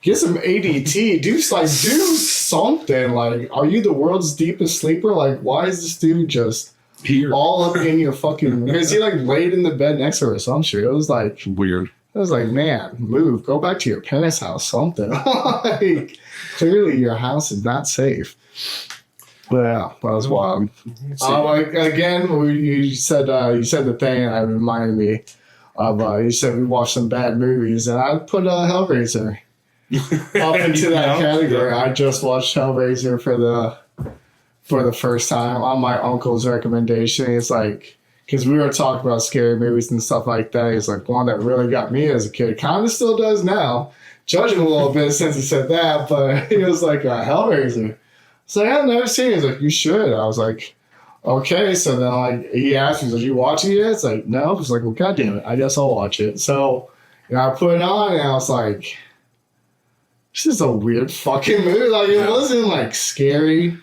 get some ADT. Do something. Like, are you the world's deepest sleeper? Like, why is this dude just here all up in your fucking room? Because he like laid in the bed next to her or some shit. It was like weird. I was like, man, move. Go back to your parents' house. Something. Like, clearly your house is not safe. But yeah, that was wild. Again, you said the thing, and it reminded me of you said we watched some bad movies, and I put Hellraiser up into that category. I just watched Hellraiser for the first time on my uncle's recommendation. It's like, because we were talking about scary movies and stuff like that. It's like one that really got me as a kid. Kind of still does now. Judging a little bit since he said that, but it was like Hellraiser. So I've never seen it. He's like, you should. I was like, okay. So then like he asked me, did you watch it yet? It's like, no. It's like, well, goddamn it. I guess I'll watch it. So I put it on and I was like, this is a weird fucking movie. Like it wasn't like scary.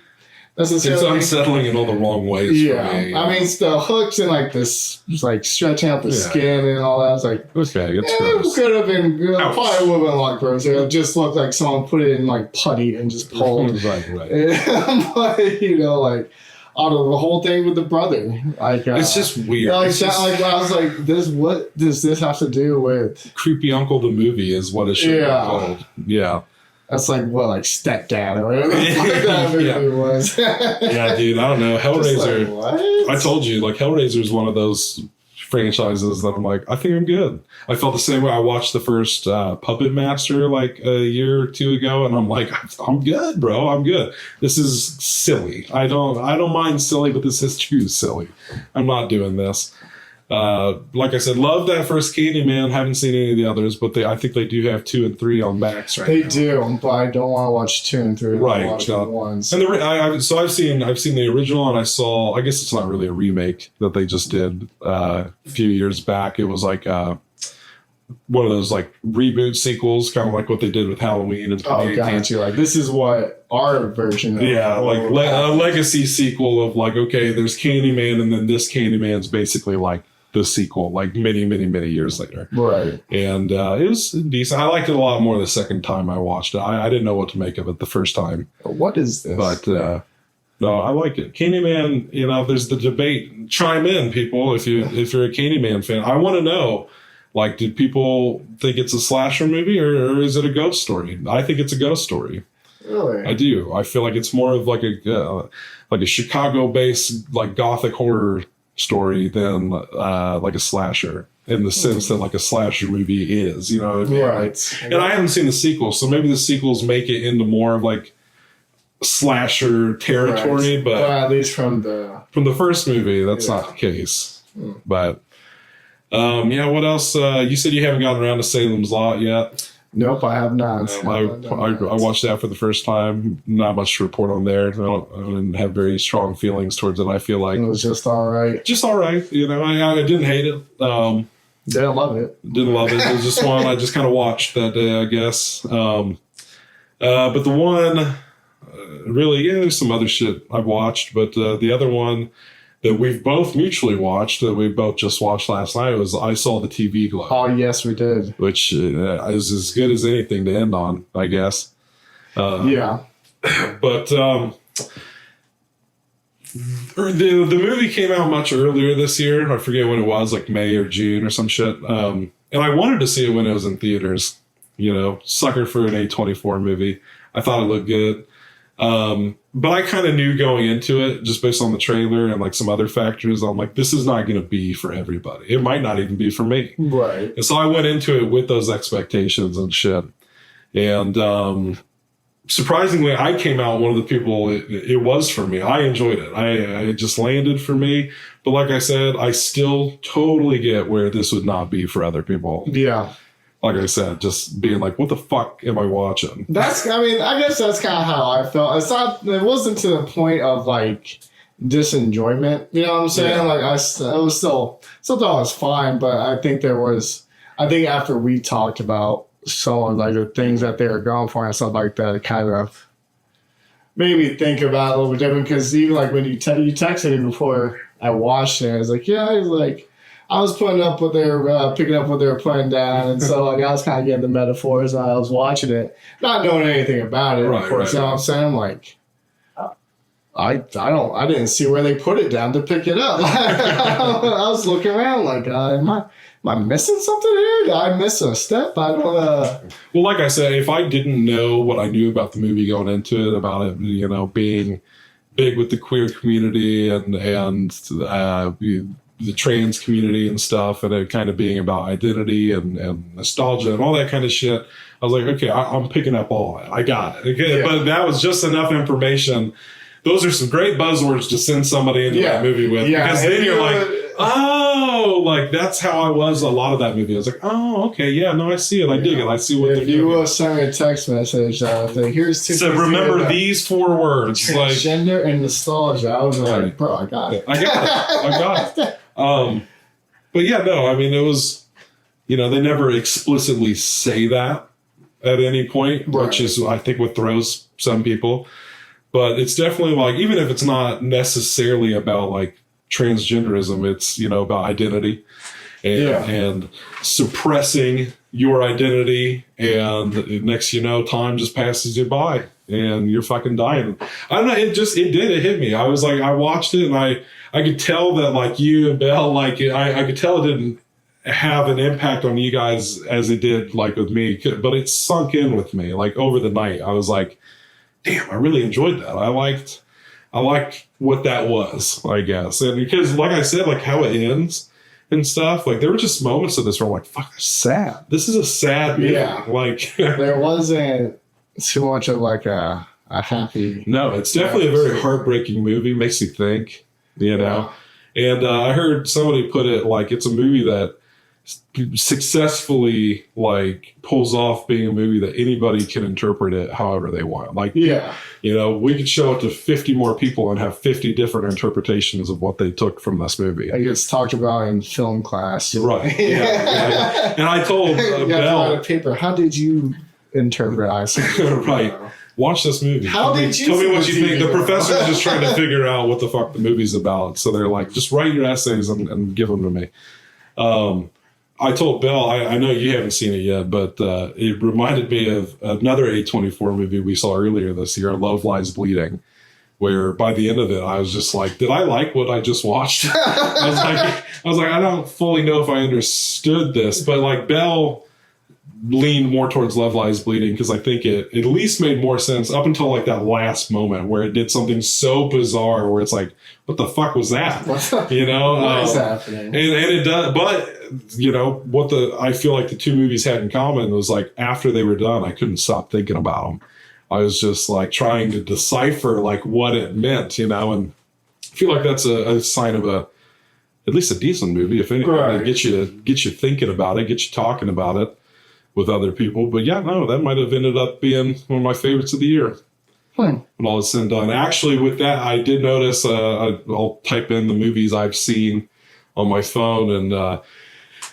It's unsettling in all the wrong ways for me. I mean, the hooks and like this, like stretching out the skin and all that. I was like, okay, it's it could have been good. Probably would have been a lot grosser. It just looked like someone put it in like putty and just pulled. Right. But like out of the whole thing with the brother, like it's just weird. Like that, like I was like, what does this have to do with Creepy Uncle the movie? Is what it should be called. Yeah. That's like like Stepdad or whatever that movie was. Yeah, dude, I don't know. Hellraiser. Like, what? I told you, like Hellraiser is one of those franchises that I'm like, I think I'm good. I felt the same way. I watched the first Puppet Master like a year or two ago, and I'm like, I'm good, bro. I'm good. This is silly. I don't mind silly, but this is too silly. I'm not doing this. Like I said, love that first Candyman. Haven't seen any of the others, but I think they do have 2 and 3 on Max right now. They do, but I don't want to watch 2 and 3. Right. Watch the ones. And so I've seen the original, and I guess it's not really a remake that they just did a few years back. It was like one of those like reboot sequels, kind of like what they did with Halloween and 2018. Oh, got you. Like, this is what our version of a legacy sequel of like, okay, there's Candyman, and then this Candyman's basically like the sequel, like many, many, many years later. Right. And it was decent. I liked it a lot more the second time I watched it. I didn't know what to make of it the first time. What is this? But no, I like it. Candyman, there's the debate. Chime in, people, if you're a Candyman fan. I want to know, like, did people think it's a slasher movie or is it a ghost story? I think it's a ghost story. Really? I do. I feel like it's more of like a Chicago-based like gothic horror story than like a slasher, in the sense that like a slasher movie is, you know what I mean? Right. And I haven't seen the sequel, so maybe the sequels make it into more of like slasher territory, right. but at least from the first movie, that's not the case. But what else? You said you haven't gotten around to Salem's Lot yet. Nope, I have not. I watched that for the first time. Not much to report on there. I didn't have very strong feelings towards it. I feel like it was just all right. Just all right. I didn't hate it. Didn't love it. Didn't love it. It was just one I just kind of watched that day, I guess. But the one, really, there's some other shit I've watched. But the other one that we've both mutually watched, that we both just watched last night, was I Saw the TV Glow. Oh, yes, we did. Which is as good as anything to end on, I guess. Yeah. But the movie came out much earlier this year. I forget when it was, like May or June or some shit. And I wanted to see it when it was in theaters. Sucker for an A24 movie. I thought it looked good. But I kind of knew going into it, just based on the trailer and like some other factors, I'm like, this is not going to be for everybody. It might not even be for me. Right. And so I went into it with those expectations and shit. And surprisingly, I came out one of the people it was for me. I enjoyed it. It just landed for me. But like I said, I still totally get where this would not be for other people. Yeah. Like I said, just being like, what the fuck am I watching? I guess that's kind of how I felt. It wasn't to the point of like disenjoyment. You know what I'm saying? Yeah. Like I was still thought it was fine, but I think after we talked about some of like the things that they were going for and stuff like that, it kind of made me think about it a little bit different. Because even like when you texted me before I watched it, I was like, I was putting up what they were picking up what they were putting down, and so like I was kind of getting the metaphors while I was watching it, not knowing anything about it. Right, of course, you know what I'm saying? Like, I didn't see where they put it down to pick it up. I was looking around like, am I missing something here? Did I miss a step? I don't. Well, like I said, if I didn't know what I knew about the movie going into it, about it, being big with the queer community and the trans community and stuff, and it kind of being about identity and nostalgia and all that kind of shit, I was like, okay, I'm picking up all that. I got it. Okay, but that was just enough information. Those are some great buzzwords to send somebody into that movie with. Yeah. Because then you're like, oh, like that's how I was a lot of that movie. I was like, oh, okay, yeah, no, I see it. I dig it. I see what they're doing. If you will send me a text message, here's two. So remember these 4 words. Transgender and nostalgia. I was like, bro, I got it. I got it. But yeah, no, I mean, it was, they never explicitly say that at any point, which is, I think, what throws some people. But it's definitely like, even if it's not necessarily about like transgenderism, it's, about identity and suppressing your identity. And next, time just passes you by and you're fucking dying. I don't know. It hit me. I was like, I watched it and I could tell that like you and Belle, like I could tell it didn't have an impact on you guys as it did like with me, but it sunk in with me like over the night. I was like, damn, I really enjoyed that. I liked what that was, I guess. And because like I said, like how it ends, and stuff. Like there were just moments of this where I'm like, fuck, Sad. this is a sad movie. Yeah. Like There wasn't too much of like a happy. no, it's definitely a very heartbreaking movie. Makes you think, you know. And I heard somebody put it like it's a movie that successfully like pulls off being a movie that anybody can interpret it however they want. Like, Yeah. you know, we could show it to 50 more people and have 50 different interpretations of what they took from this movie. It gets talked about in film class. Right. Yeah. And I told You got to write Belle, a paper. How did you interpret Iceland? right, watch this movie. How did you tell me see what the you think? TV The professor's just trying to figure out what the fuck the movie's about. So they're like, just write your essays and give them to me. I told Belle, I know you haven't seen it yet, but it reminded me of another A24 movie we saw earlier this year, Love Lies Bleeding, where by the end of it, I was just like, did I like what I just watched? I was like, I don't fully know if I understood this, but like Belle leaned more towards Love Lies Bleeding because I think it at least made more sense up until like that last moment where it did something so bizarre where it's like, what the fuck was that? You know, What is happening? And it does, but you know what I feel like the two movies had in common was like after they were done, I couldn't stop thinking about them. I was just like trying to decipher like what it meant, you know, and I feel like that's a sign of at least a decent movie, if anything, Right. to get you thinking about it, get you talking about it with other people. But yeah, no, that might have ended up being one of my favorites of the year. When all is said and done. Actually, with that, I did notice, I'll type in the movies I've seen on my phone and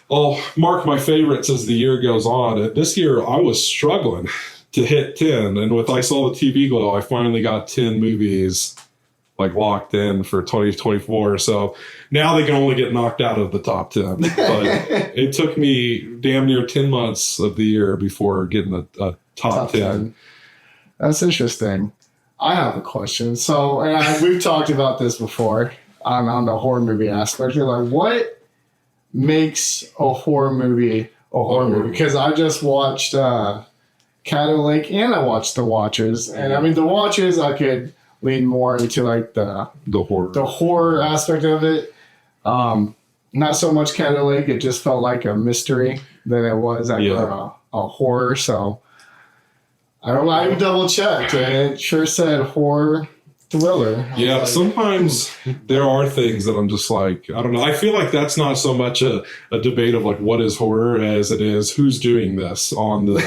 I'll mark my favorites as the year goes on. And this year, I was struggling to hit 10. And with I Saw the TV Glow, I finally got 10 movies like locked in for 2024. So now they can only get knocked out of the top 10. But it took me damn near 10 months of the year before getting a top 10. That's interesting. I have a question. So, and we've talked about this before on the horror movie aspect. You're like, what makes a horror movie a horror movie? Because I just watched Caddo Lake and I watched The Watchers. And I mean, The Watchers, I could lean more into like the horror aspect of it. Not so much Caddo Lake. It just felt like a mystery than it was like a horror. So I don't know. I double checked and it sure said horror thriller. Yeah, like, sometimes there are things that I'm just like, I don't know. I feel like that's not so much a debate of like what is horror as it is who's doing this on the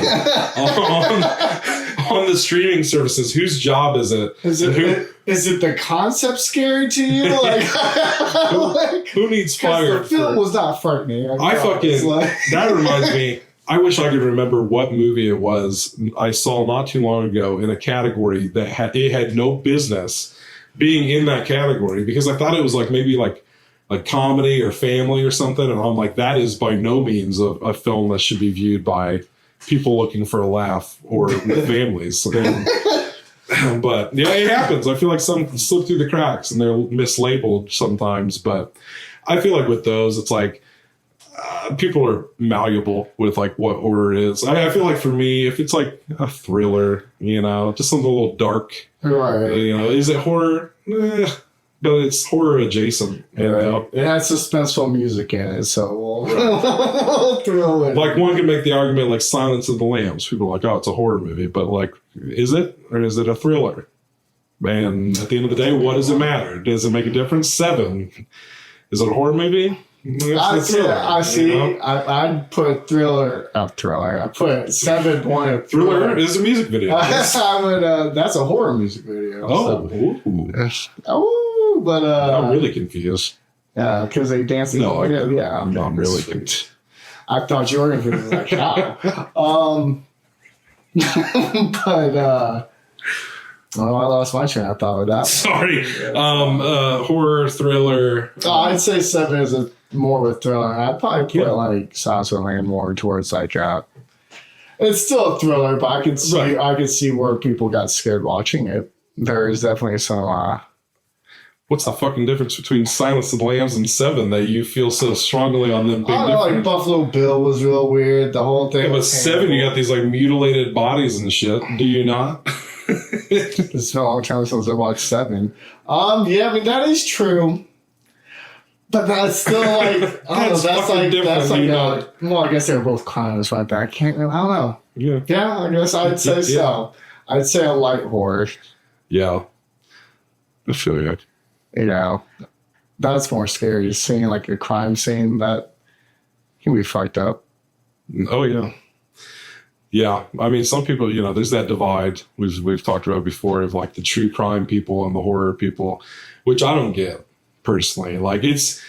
on the streaming services. Whose job is it? Is it the concept scary to you? Like, who needs fire? The film was not frightening. That reminds me. I wish I could remember what movie it was I saw not too long ago in a category that had no business being in that category because I thought it was like maybe like a comedy or family or something. And I'm like, that is by no means a film that should be viewed by people looking for a laugh or with families. But yeah, it happens. I feel like some slip through the cracks and they're mislabeled sometimes. But I feel like with those, it's like, people are malleable with like what horror is. I feel like for me, if it's like a thriller, you know, just something a little dark, right? You know, is it horror? But it's horror adjacent. You know? It has suspenseful music in it, so we'll throw it. Like one could make the argument like Silence of the Lambs. People are like, oh, it's a horror movie, but like, is it or is it a thriller? And at the end of the day, what does it matter? Does it make a difference? 7. Is it a horror movie? I'd put thriller. I put 7 point Thriller is a music video. That's a horror music video. But I'm really confused. Yeah, because they dance. No, I'm not really confused. I thought you were confused. Like how? But I lost my train of thought with that. Sorry. Horror, thriller. I'd say 7 is more of a thriller. I'd probably put like Silence of the Lambs more towards like that. It's still a thriller, but I can see where people got scared watching it. There is definitely some. What's the fucking difference between Silence of the Lambs and 7 that you feel so strongly on them? I don't know, like Buffalo Bill was real weird. The whole thing. Yeah, but 7, you got these like mutilated bodies and shit. Do you not? It's been a long time since I watched 7. Yeah, I mean that is true. But that's still like, I don't know, That's that's fucking like, different, that's like, you know. well, I guess they were both crimes right there. I can't, I don't know. Yeah. Yeah, I guess I'd say so. I'd say a light horror. Yeah. I feel you. You know, that's more scary. Seeing like a crime scene that can be fucked up. Oh, yeah. Yeah. I mean, some people, you know, there's that divide we've talked about before of like the true crime people and the horror people, which I don't get personally. Like it's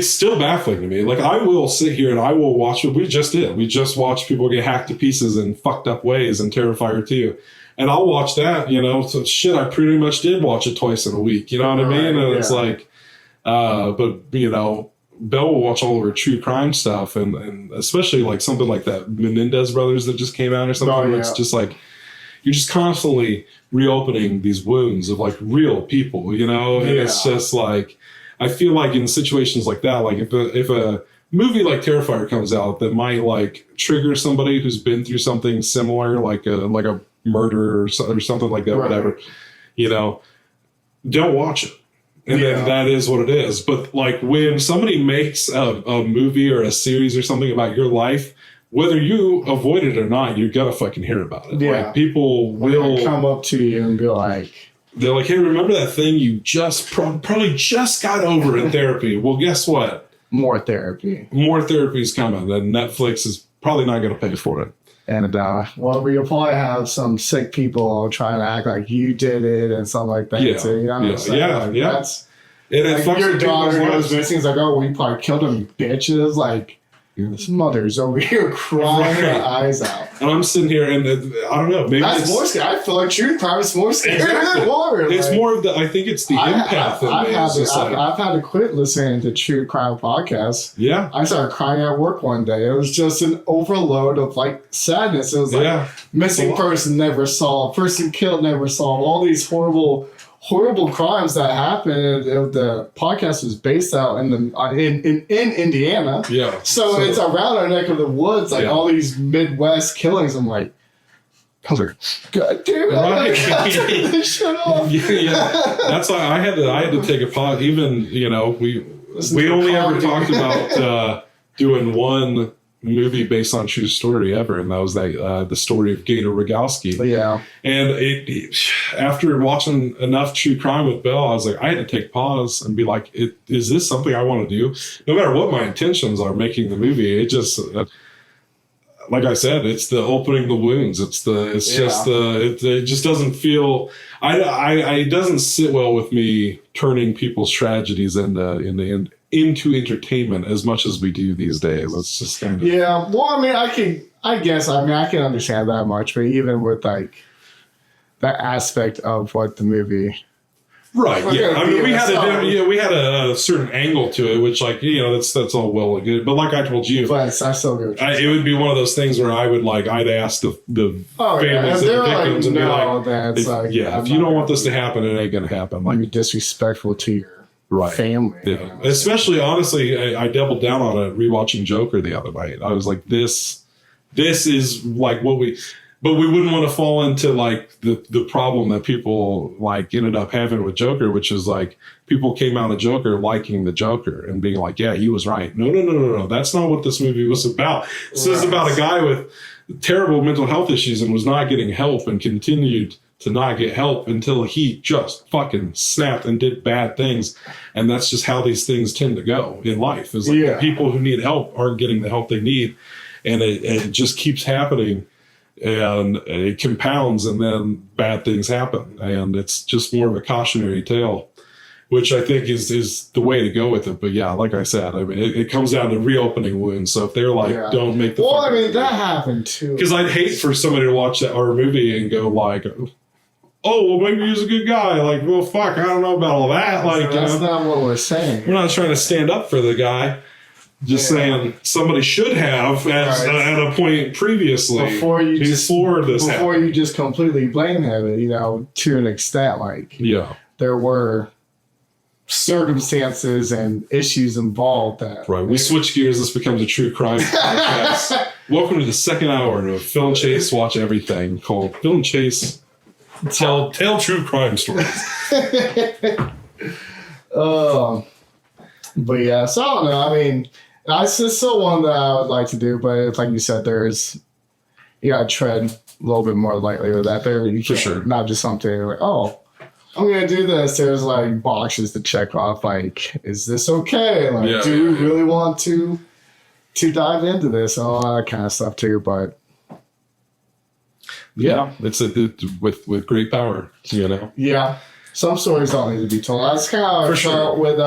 still baffling to me. Like I will sit here and I will watch what we just did. We just watched people get hacked to pieces in fucked up ways in Terrifier 2. And I'll watch that, you know, so shit, I pretty much did watch it twice in a week. You know what I mean? And it's like, but you know, Belle will watch all of her true crime stuff and especially like something like that Menendez brothers that just came out or something. Where it's just like, you're just constantly reopening these wounds of like real people, you know? And it's just like, I feel like in situations like that, like if a movie like Terrifier comes out that might like trigger somebody who's been through something similar, like a murder or something like that, whatever, you know, don't watch it. And then that is what it is. But like when somebody makes a movie or a series or something about your life, whether you avoid it or not, you're gonna fucking hear about it. Yeah. Like people will come up to you and be like, they're like, hey, remember that thing you just probably just got over in therapy? Well, guess what? More therapy. More therapy is coming, and Netflix is probably not going to pay for it. And well, we'll probably have some sick people trying to act like you did it and something like that too. You know what I'm saying? That's, like your daughter goes missing. It's like, oh, we probably killed him, you bitches. Like, this mother's over here crying her eyes out. And I'm sitting here, and I don't know. Maybe that's more scary. I feel like true crime is more scary than horror. It's like, more of the. I think it's the empath. I've had to quit listening to true crime podcasts. Yeah, I started crying at work one day. It was just an overload of like sadness. It was like missing person never solved, person killed never solved. All these horrible crimes that happened. The podcast was based out in Indiana. Yeah. So it's around our neck of the woods, like all these Midwest killings. I'm like, God damn it! Right. Shut up. That's why I had to take a pause. Even we only ever talked about doing one movie based on true story ever, and that was the story of Gator Rogowski. Yeah. And after watching enough true crime with Belle, I was like, I had to take pause and be like, is this something I want to do? No matter what my intentions are making the movie, it just like I said, it's the opening the wounds. It just doesn't feel. It doesn't sit well with me turning people's tragedies into entertainment as much as we do these days. It's just kind of Well, I mean, I can understand that much, but even with like that aspect of what the movie. Right. Yeah. I mean, we had a certain angle to it, which that's all well and good. But like I told you, but I still go. It would be one of those things where I'd ask the families of the victims and be like, if you don't want this to happen, it ain't gonna happen. Like, be disrespectful to your family. Yeah. Especially, honestly, I doubled down on it rewatching Joker the other night. I was like, this is like but we wouldn't want to fall into like the problem that people like ended up having with Joker, which is like people came out of Joker liking the Joker and being like, yeah, he was right. No. That's not what this movie was about. This is about a guy with terrible mental health issues and was not getting help and continued to not get help until he just fucking snapped and did bad things. And that's just how these things tend to go in life. Is like the people who need help aren't getting the help they need. And it just keeps happening. And it compounds, and then bad things happen, and it's just more of a cautionary tale, which I think is the way to go with it. But yeah, like I said, I mean, it comes down to reopening wounds. So if they're like, don't make the that happened too. Because I'd hate for somebody to watch that horror movie and go like, oh, well, maybe he's a good guy. Like, well, fuck, I don't know about all that. Like, that's not what we're saying. We're not trying to stand up for the guy. Just saying somebody should have at a point previously before you just completely blame him, to an extent. Like, there were circumstances and issues involved that. Right. We switch gears. This becomes a true crime podcast. Welcome to the second hour of Phil and Chase Watch Everything, called Phil and Chase Tell True Crime Stories. But yeah, so I don't know. I mean, it's still one that I would like to do, but it's like you said, you gotta tread a little bit more lightly with that. For sure. Not just something like, oh, I'm gonna do this. There's like boxes to check off. Like, is this okay? Like, do we really want to dive into this and all that kind of stuff too? But yeah, it's with great power, you know. Yeah, some stories don't need to be told. That's kind of how I felt with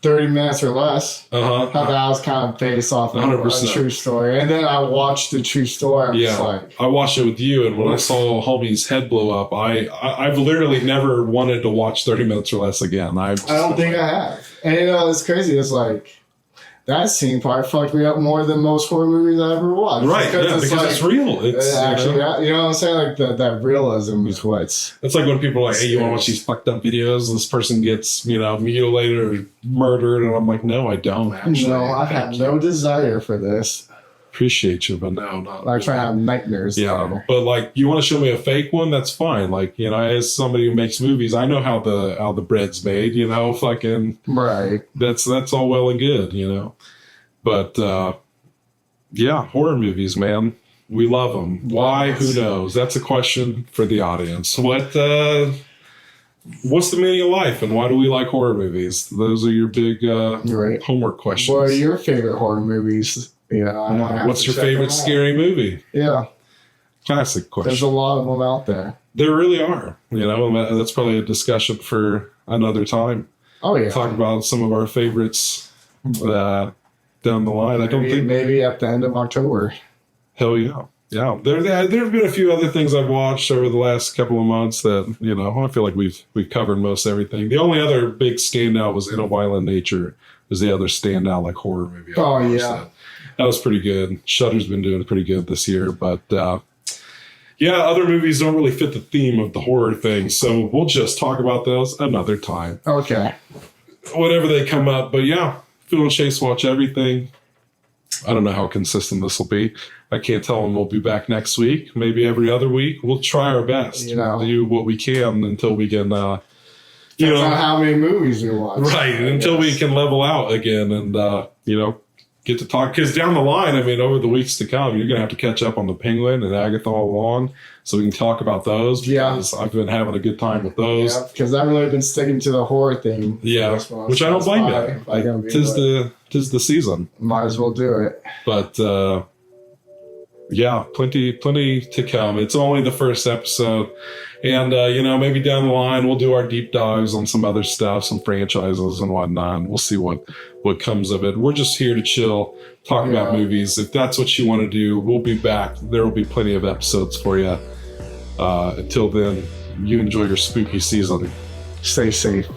30 Minutes or Less. How that was kind of based off of 100%. a true story. And then I watched the true story. I watched it with you, and when I saw homie's head blow up, I've literally never wanted to watch 30 Minutes or Less again. I don't think I have. And you know, it's crazy. It's like, that scene probably fucked me up more than most horror movies I ever watched. Right, because it's real. It's actually, you know what I'm saying? Like, that realism is what's... It's like when people are like, hey, you want to watch these fucked up videos? And this person gets, mutilated or murdered. And I'm like, no, I don't, actually. No, I have no desire for this. Appreciate you, but no, not. Like, trying to have nightmares. Yeah, but like, you want to show me a fake one? That's fine. Like, as somebody who makes movies, I know how the bread's made. Fucking right. That's all well and good, But yeah, horror movies, man, we love them. Why? Who knows? That's a question for the audience. What's the meaning of life, and why do we like horror movies? Those are your big homework questions. What are your favorite horror movies? What's your favorite scary movie? Yeah. Classic question. There's a lot of them out there. There really are. That's probably a discussion for another time. Oh, yeah. Talk about some of our favorites down the line. Maybe at the end of October. Hell yeah. Yeah. There have been a few other things I've watched over the last couple of months that, I feel like we've covered most everything. The only other big standout was In a Violent Nature, was the other standout like horror movie. Oh, yeah. That was pretty good. Shudder's been doing pretty good this year, but yeah, other movies don't really fit the theme of the horror thing, so we'll just talk about those another time. Okay. Whenever they come up, but yeah, Phil and Chase watch everything. I don't know how consistent this will be. I can't tell them we'll be back next week, maybe every other week. We'll try our best to do what we can until we can, Depends on how many movies we watch. Right, until we can level out again and, get to talk. Because down the line, over the weeks to come, you're going to have to catch up on The Penguin and Agatha All Along so we can talk about those. Because I've been having a good time with those. Yeah, because I've really been sticking to the horror theme. Yeah, which I don't blame you. Tis the season. Might as well do it. But, yeah, plenty to come. It's only the first episode. And, maybe down the line, we'll do our deep dives on some other stuff, some franchises and whatnot. And we'll see what comes of it. We're just here to chill, talk about movies. If that's what you want to do, we'll be back. There will be plenty of episodes for you. Until then, you enjoy your spooky season. Stay safe.